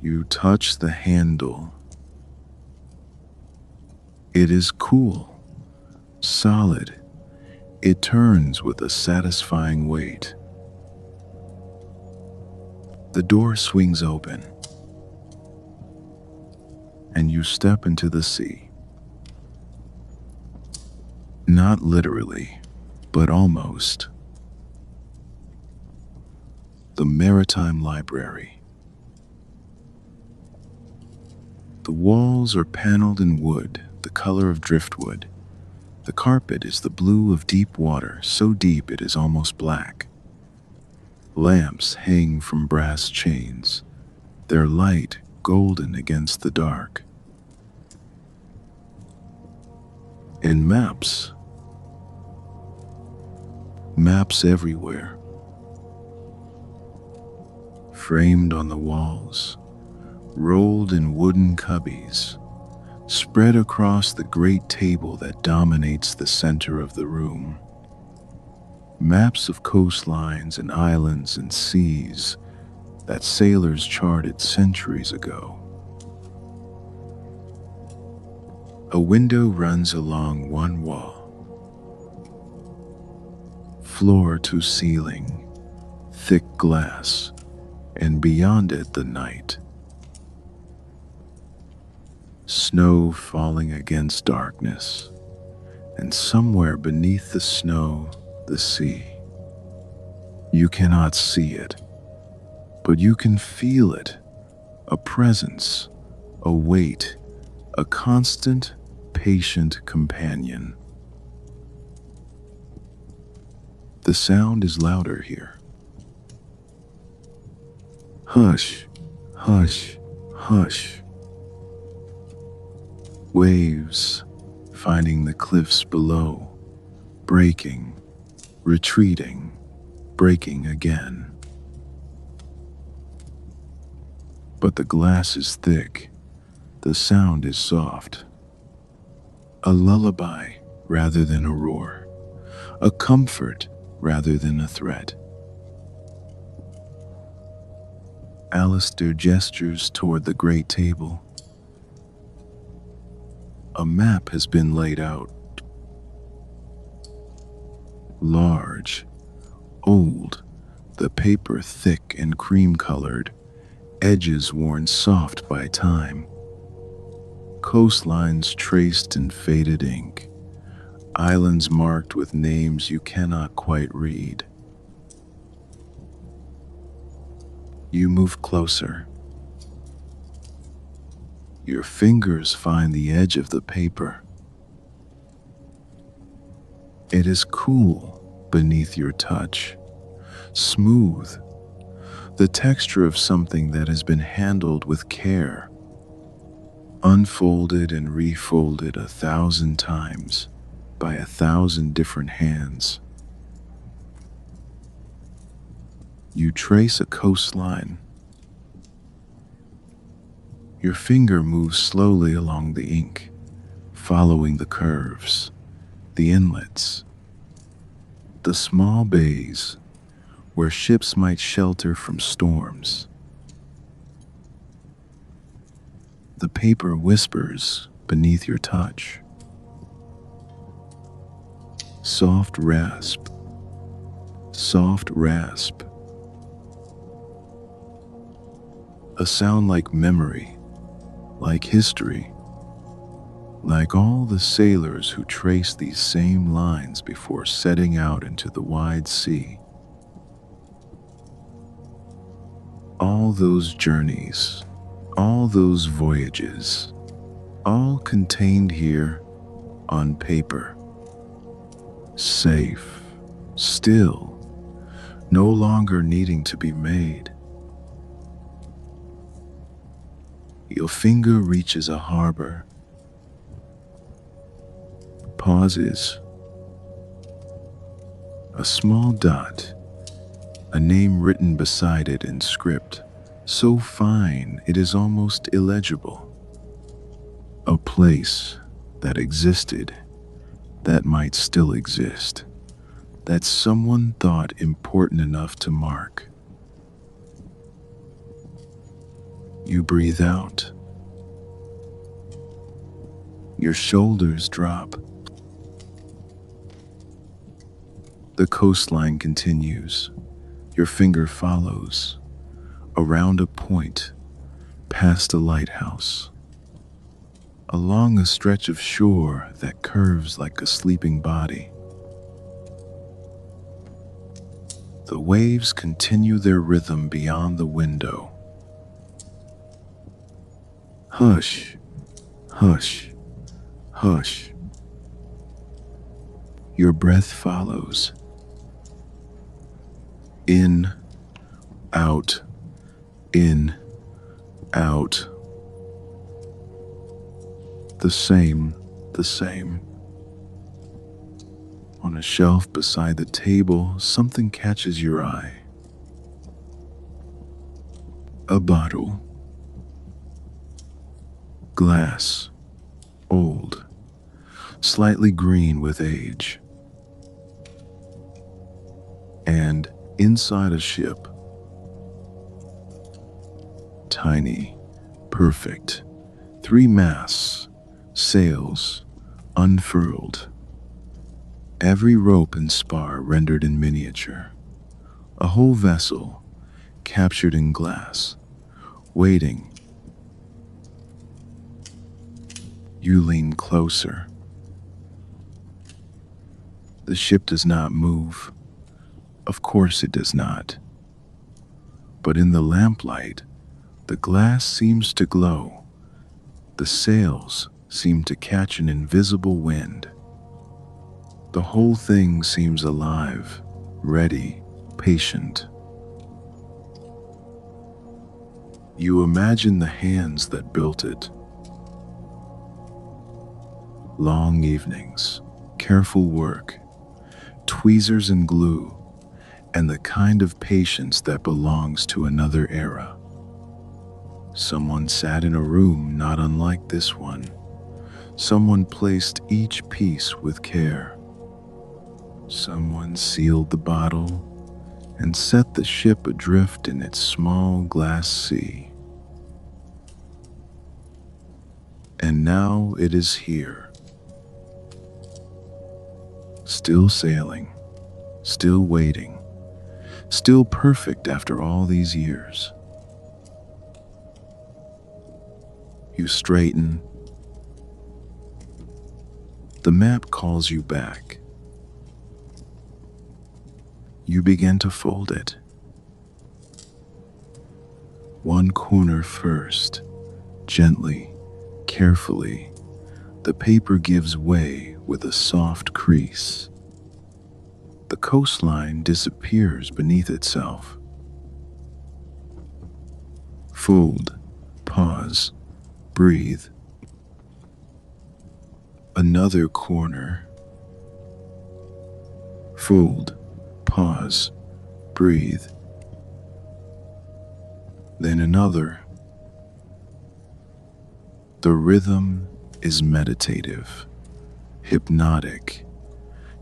You touch the handle. It is cool, solid. It turns with a satisfying weight. The door swings open, and you step into the sea. Not literally, but almost. The Maritime Library. The walls are paneled in wood, the color of driftwood. The carpet is the blue of deep water, so deep it is almost black. Lamps hang from brass chains, their light golden against the dark. And maps. Maps everywhere. Framed on the walls, rolled in wooden cubbies, spread across the great table that dominates the center of the room. Maps of coastlines and islands and seas that sailors charted centuries ago. A window runs along one wall, floor to ceiling, thick glass, and beyond it the night. Snow falling against darkness, and somewhere beneath the snow, the sea. You cannot see it, but you can feel it, a presence, a weight, a constant, patient companion. The sound is louder here. Hush, hush, hush. Waves finding the cliffs below, breaking, retreating, breaking again. But the glass is thick, the sound is soft. A lullaby rather than a roar, a comfort rather than a threat. Alistair gestures toward the great table. A map has been laid out. Large, old, the paper thick and cream-colored, edges worn soft by time. Coastlines traced in faded ink, islands marked with names you cannot quite read. You move closer. Your fingers find the edge of the paper. It is cool beneath your touch, smooth, the texture of something that has been handled with care, unfolded and refolded 1,000 times by 1,000 different hands. You trace a coastline. Your finger moves slowly along the ink, following the curves, the inlets, the small bays where ships might shelter from storms. The paper whispers beneath your touch. Soft rasp, soft rasp. A sound like memory, like history, like all the sailors who traced these same lines before setting out into the wide sea. All those journeys, all those voyages, all contained here on paper. Safe, still, no longer needing to be made. Your finger reaches a harbor, pauses. A small dot, a name written beside it in script, so fine it is almost illegible. A place that existed, that might still exist, that someone thought important enough to mark. You breathe out. Your shoulders drop. The coastline continues. Your finger follows, around a point, past a lighthouse, along a stretch of shore that curves like a sleeping body. The waves continue their rhythm beyond the window. Hush, hush, hush. Your breath follows. In, out, in, out. The same. On a shelf beside the table, something catches your eye. A bottle. Glass. Old. Slightly green with age. And inside a ship. Tiny. Perfect. 3 masts. Sails. Unfurled. Every rope and spar rendered in miniature. A whole vessel, captured in glass, waiting. You lean closer. The ship does not move. Of course it does not. But in the lamplight, the glass seems to glow. The sails seem to catch an invisible wind. The whole thing seems alive, ready, patient. You imagine the hands that built it. Long evenings, careful work, tweezers and glue, and the kind of patience that belongs to another era. Someone sat in a room not unlike this one. Someone placed each piece with care. Someone sealed the bottle and set the ship adrift in its small glass sea. And now it is here. Still sailing, still waiting, still perfect after all these years. You straighten. The map calls you back. You begin to fold it. One corner first, gently, carefully. The paper gives way with a soft crease. The coastline disappears beneath itself. Fold, pause, breathe. Another corner. Fold, pause, breathe. Then another. The rhythm is meditative, hypnotic.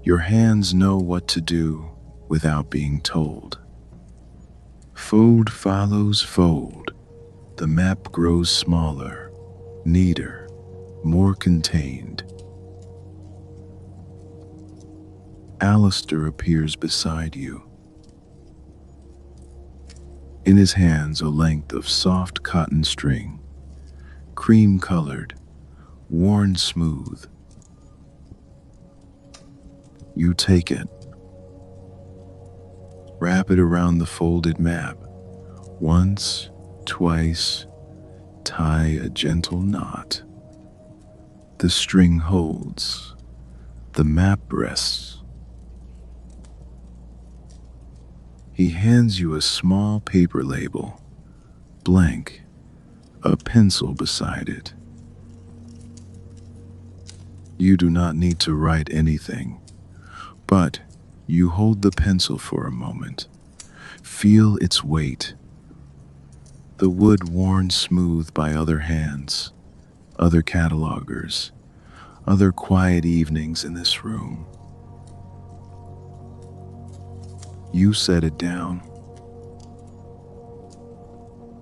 Your hands know what to do without being told. Fold follows fold. The map grows smaller, neater, more contained. Alistair appears beside you. In his hands, a length of soft cotton string, cream-colored, worn smooth. You take it. Wrap it around the folded map. Once, twice, tie a gentle knot. The string holds. The map rests. He hands you a small paper label, blank, a pencil beside it. You do not need to write anything, but you hold the pencil for a moment. Feel its weight. The wood worn smooth by other hands, other catalogers, other quiet evenings in this room. You set it down.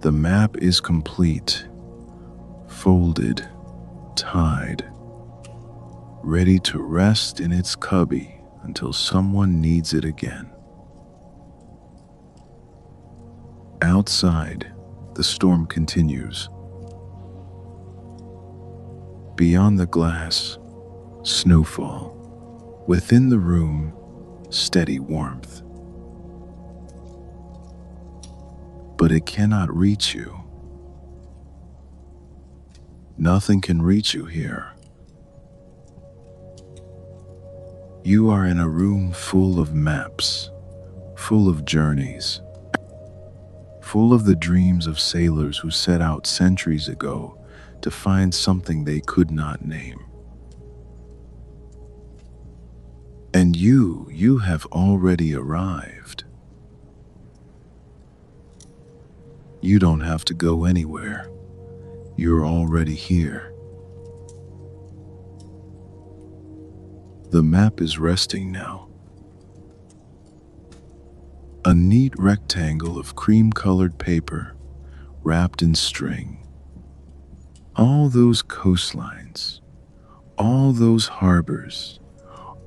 The map is complete, folded, tied, ready to rest in its cubby until someone needs it again. Outside, the storm continues. Beyond the glass, snowfall. Within the room, steady warmth. But it cannot reach you. Nothing can reach you here. You are in a room full of maps, full of journeys, full of the dreams of sailors who set out centuries ago to find something they could not name. And you have already arrived. You don't have to go anywhere. You're already here. The map is resting now. A neat rectangle of cream-colored paper wrapped in string. All those coastlines, all those harbors,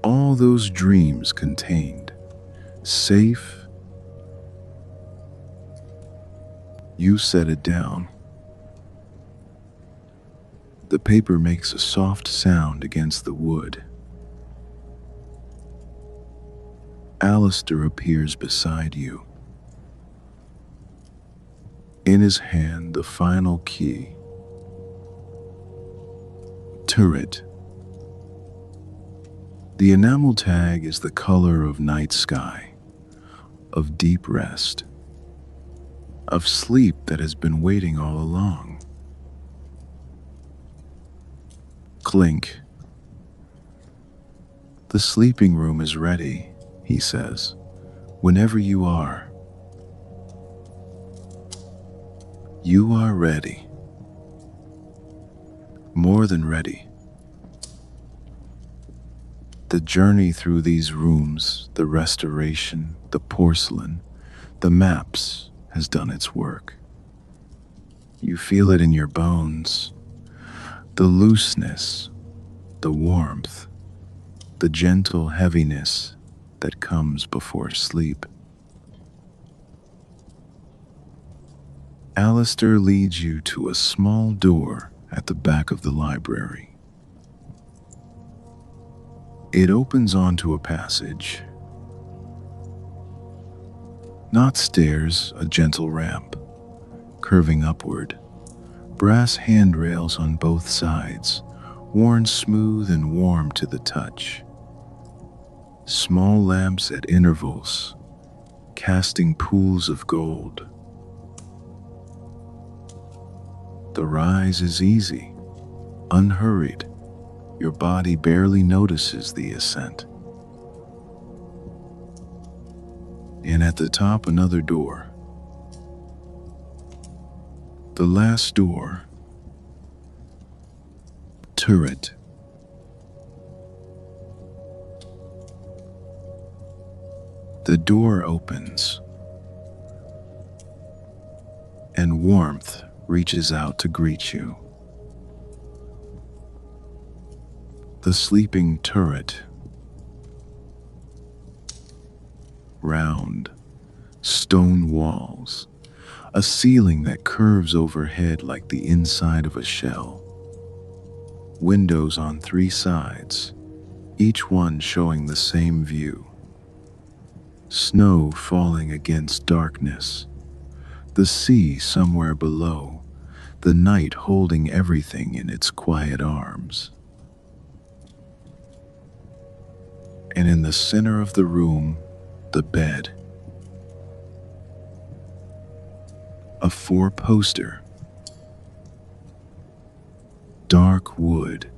all those dreams contained, safe. You set it down. The paper makes a soft sound against the wood. Alistair appears beside you. In his hand, the final key. turret. The enamel tag is the color of night sky, of deep rest, of sleep that has been waiting all along. Clink. The sleeping room is ready, he says, whenever you are. You are ready. More than ready. The journey through these rooms, the restoration, the porcelain, the maps has done its work. You feel it in your bones. The looseness, the warmth, the gentle heaviness that comes before sleep. Alistair leads you to a small door at the back of the library. It opens onto a passage. Not stairs, a gentle ramp, curving upward. Brass handrails on both sides, worn smooth and warm to the touch. Small lamps at intervals, casting pools of gold. The rise is easy, unhurried. Your body barely notices the ascent. And at the top, another door. The last door. Turret. The door opens, and warmth reaches out to greet you. The sleeping turret. Round, stone walls, a ceiling that curves overhead like the inside of a shell. Windows on 3 sides, each one showing the same view. Snow falling against darkness, the sea somewhere below, the night holding everything in its quiet arms. And in the center of the room, the bed. A 4-poster. Dark wood,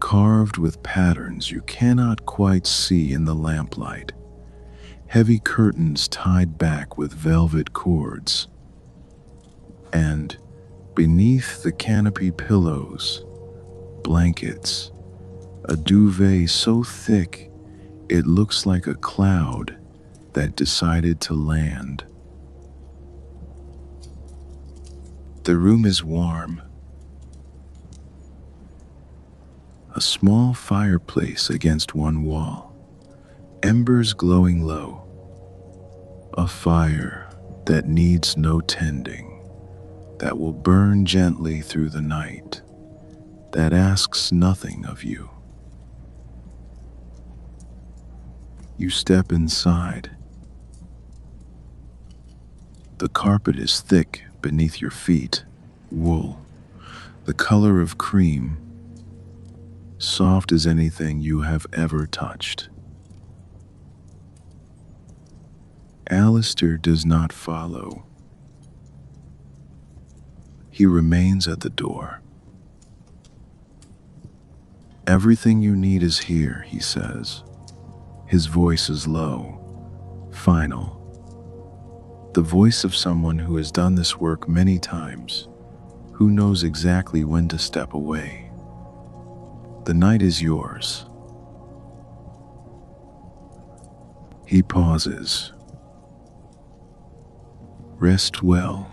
carved with patterns you cannot quite see in the lamplight. Heavy curtains tied back with velvet cords. And beneath the canopy, pillows, blankets, a duvet so thick it looks like a cloud that decided to land. The room is warm. A small fireplace against one wall, embers glowing low. A fire that needs no tending, that will burn gently through the night, that asks nothing of you. You step inside. The carpet is thick beneath your feet, wool, the color of cream, soft as anything you have ever touched. Alistair does not follow. He remains at the door. Everything you need is here, he says. His voice is low, final. The voice of someone who has done this work many times, who knows exactly when to step away. The night is yours. He pauses. Rest well.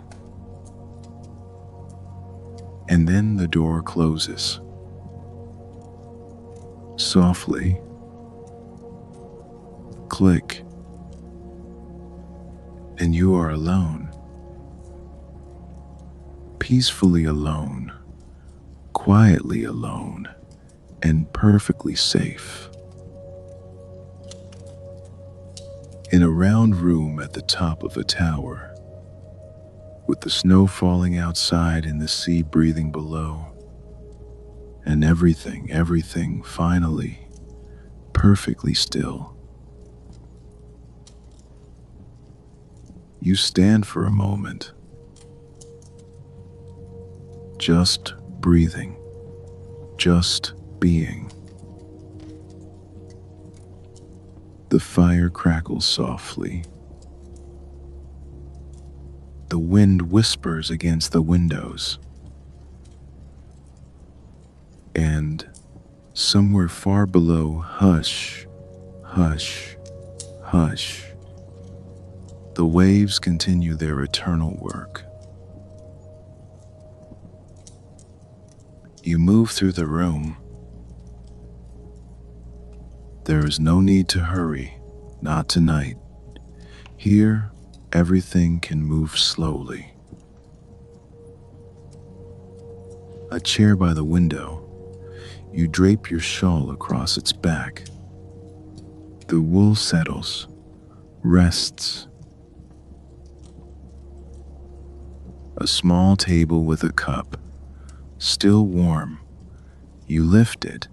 And then the door closes. Softly. Click. And you are alone. Peacefully alone. Quietly alone. And perfectly safe. In a round room at the top of a tower, with the snow falling outside and the sea breathing below, and everything finally perfectly still. You stand for a moment, just breathing, just being. The fire crackles softly. The wind whispers against the windows. And somewhere far below, hush, hush, hush. The waves continue their eternal work. You move through the room. There is no need to hurry, not tonight. Here, everything can move slowly. A chair by the window. You drape your shawl across its back. The wool settles, rests. A small table with a cup, still warm. You lift it,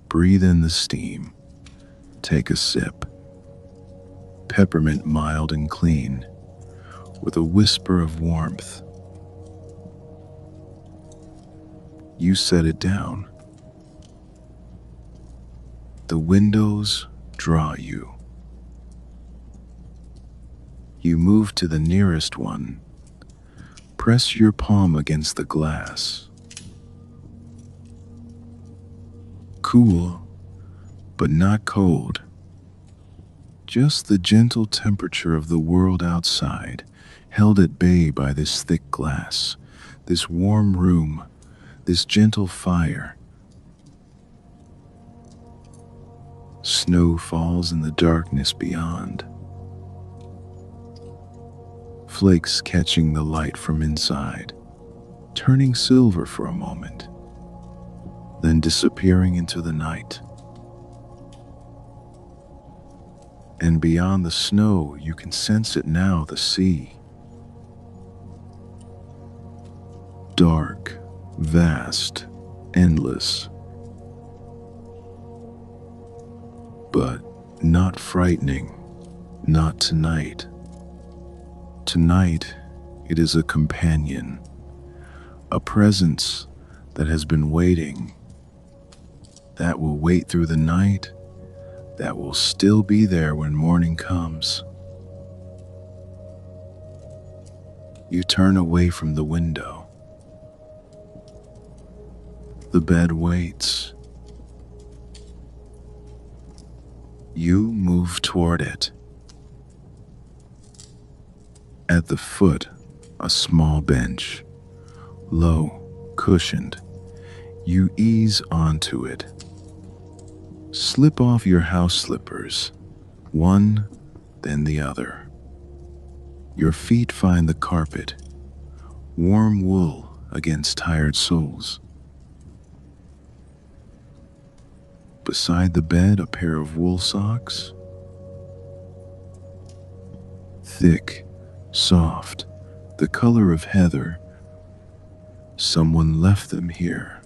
breathe in the steam, take a sip. Peppermint mild and clean, with a whisper of warmth. You set it down. The windows draw you. You move to the nearest one. Press your palm against the glass. Cool, but not cold. Just the gentle temperature of the world outside, held at bay by this thick glass, this warm room, this gentle fire. Snow falls in the darkness beyond, flakes catching the light from inside, turning silver for a moment, then disappearing into the night. And beyond the snow, you can sense it now, the sea. Dark, vast, endless. But not frightening, not tonight. Tonight, it is a companion, a presence that has been waiting, that will wait through the night, that will still be there when morning comes. You turn away from the window. The bed waits. You move toward it. At the foot, a small bench, low, cushioned. You ease onto it. Slip off your house slippers, one, then the other. Your feet find the carpet, warm wool against tired soles. Beside the bed, a pair of wool socks. Thick, soft, the color of heather. Someone left them here.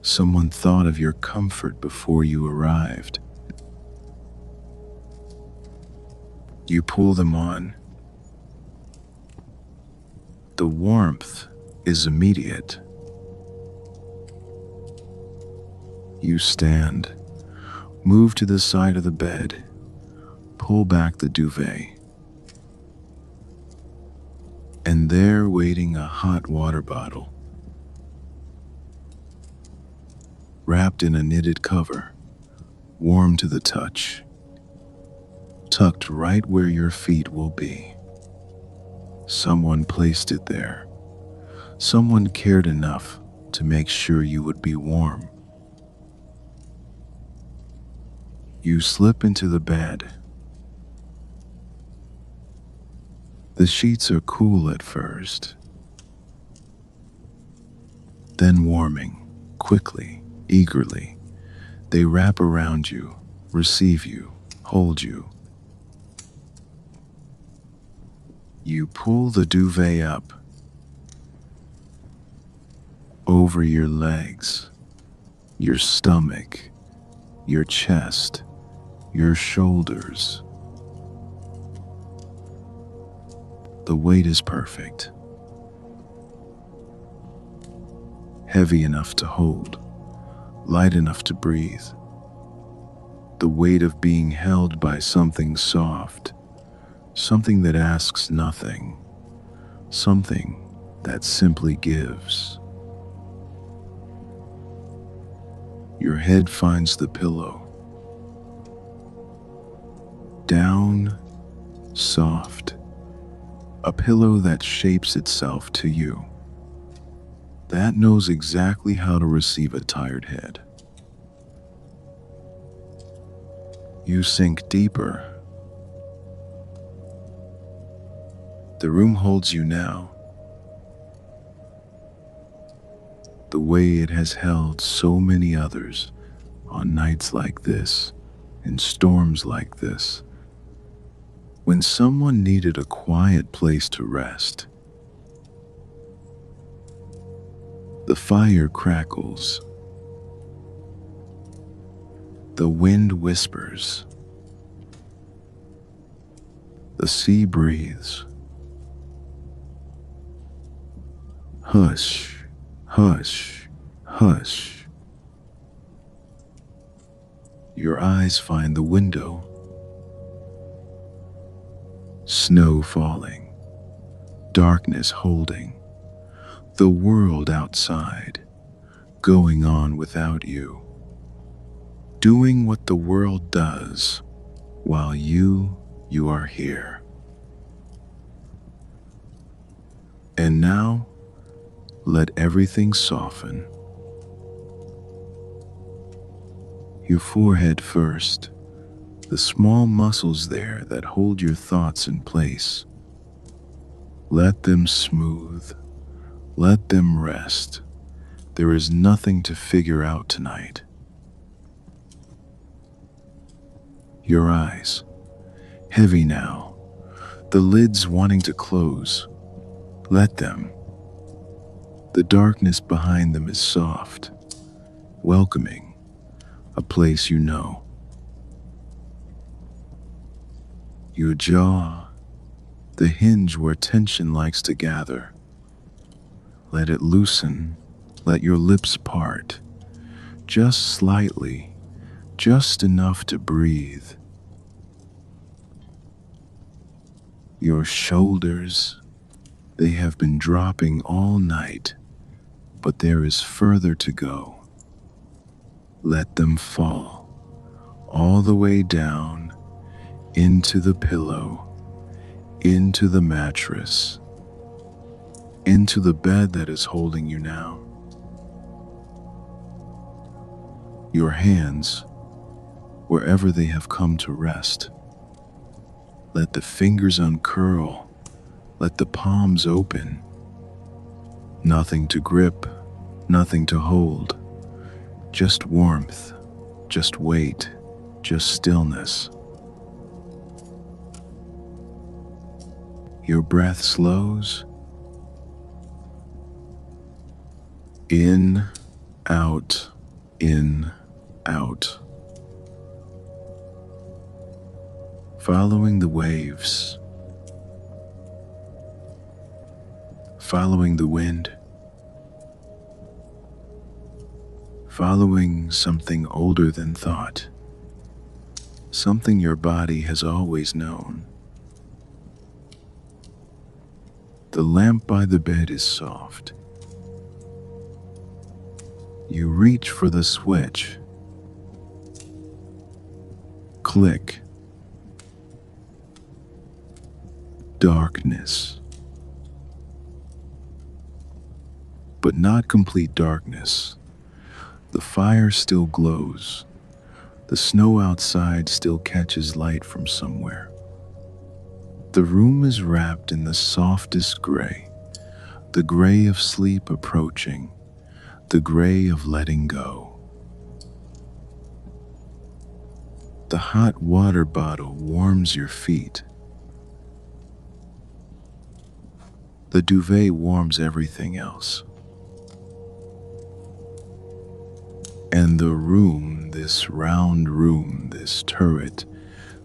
Someone thought of your comfort before you arrived. You pull them on. The warmth is immediate. You stand, move to the side of the bed, pull back the duvet. And there, waiting, a hot water bottle, wrapped in a knitted cover, warm to the touch, tucked right where your feet will be. Someone placed it there. Someone cared enough to make sure you would be warm. You slip into the bed. The sheets are cool at first, then warming, quickly, eagerly. They wrap around you, receive you, hold you. You pull the duvet up over your legs. your stomach, your chest, your shoulders. The weight is perfect, heavy enough to hold, light enough to breathe. The weight of being held by something soft, something that asks nothing, something that simply gives. Your head finds the pillow. Down, soft, a pillow that shapes itself to you, that knows exactly how to receive a tired head. You sink deeper. The room holds you now, the way it has held so many others on nights like this, in storms like this, when someone needed a quiet place to rest. The fire crackles. The wind whispers. The sea breathes. Hush, hush, hush. Your eyes find the window. Snow falling, darkness holding, the world outside, going on without you, doing what the world does, while you are here. And now, let everything soften. Your forehead first, the small muscles there that hold your thoughts in place. Let them smooth, let them rest. There is nothing to figure out tonight. Your eyes, heavy now, the lids wanting to close. Let them. The darkness behind them is soft, welcoming, a place you know. Your jaw, the hinge where tension likes to gather. Let it loosen, let your lips part, just slightly, just enough to breathe. Your shoulders, they have been dropping all night, but there is further to go. Let them fall, all the way down, into the pillow, into the mattress, into the bed that is holding you now. Your hands, wherever they have come to rest, let the fingers uncurl, let the palms open. Nothing to grip, nothing to hold, just warmth, just weight, just stillness. Your breath slows. In, out, in, out. Following the waves, following the wind, following something older than thought, something your body has always known. The lamp by the bed is soft. You reach for the switch. Click. Darkness. But not complete darkness. The fire still glows. The snow outside still catches light from somewhere. The room is wrapped in the softest gray, the gray of sleep approaching, the gray of letting go. The hot water bottle warms your feet. The duvet warms everything else. And room, this round room, this turret,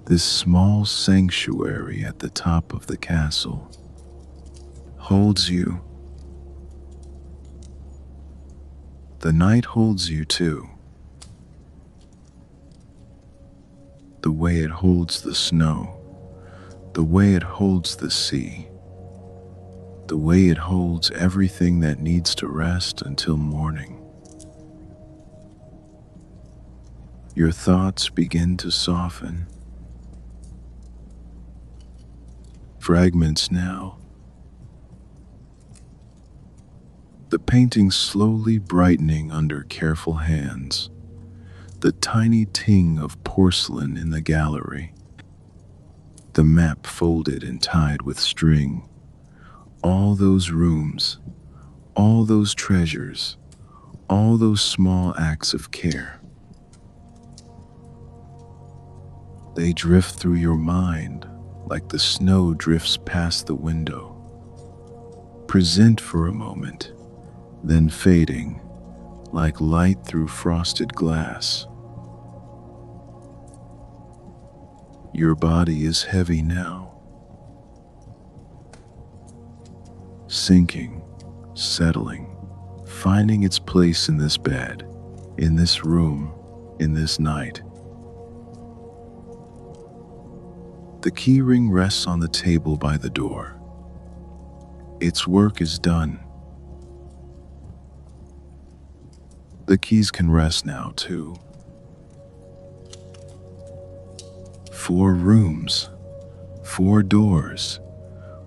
this small sanctuary at the top of the castle, holds you. The night holds you too. The way it holds the snow, the way it holds the sea, the way it holds everything that needs to rest until morning. Your thoughts begin to soften. Fragments now. The painting slowly brightening under careful hands. The tiny ting of porcelain in the gallery. The map folded and tied with string. All those rooms, all those treasures, all those small acts of care. They drift through your mind like the snow drifts past the window. Present for a moment, then fading like light through frosted glass. Your body is heavy now, sinking, settling, finding its place in this bed, in this room, in this night. The key ring rests on the table by the door. Its work is done. The keys can rest now too. 4 rooms, 4 doors,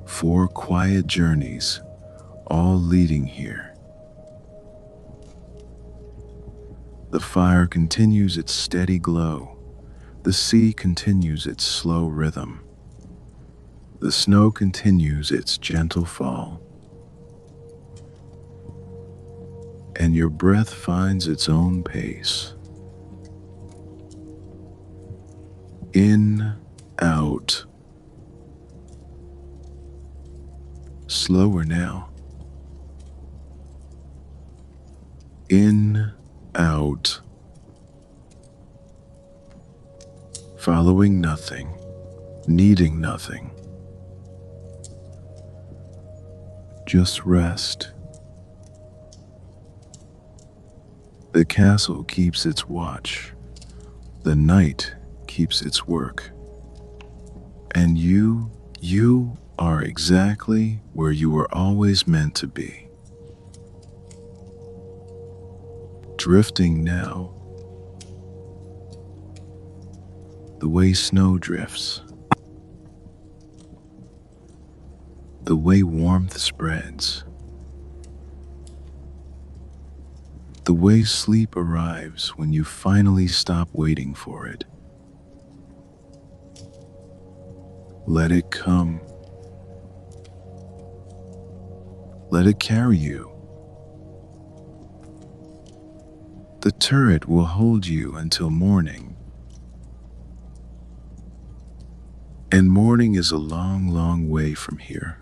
4 quiet journeys, all leading here. The fire continues its steady glow. The sea continues its slow rhythm. The snow continues its gentle fall. And your breath finds its own pace. In, out. Slower now. In, out. Following nothing, needing nothing. Just rest. The castle keeps its watch. The night keeps its work. And you are exactly where you were always meant to be. Drifting now. The way snow drifts, the way warmth spreads, the way sleep arrives when you finally stop waiting for it. Let it come. Let it carry you. The turret will hold you until morning. And morning is a long, long way from here.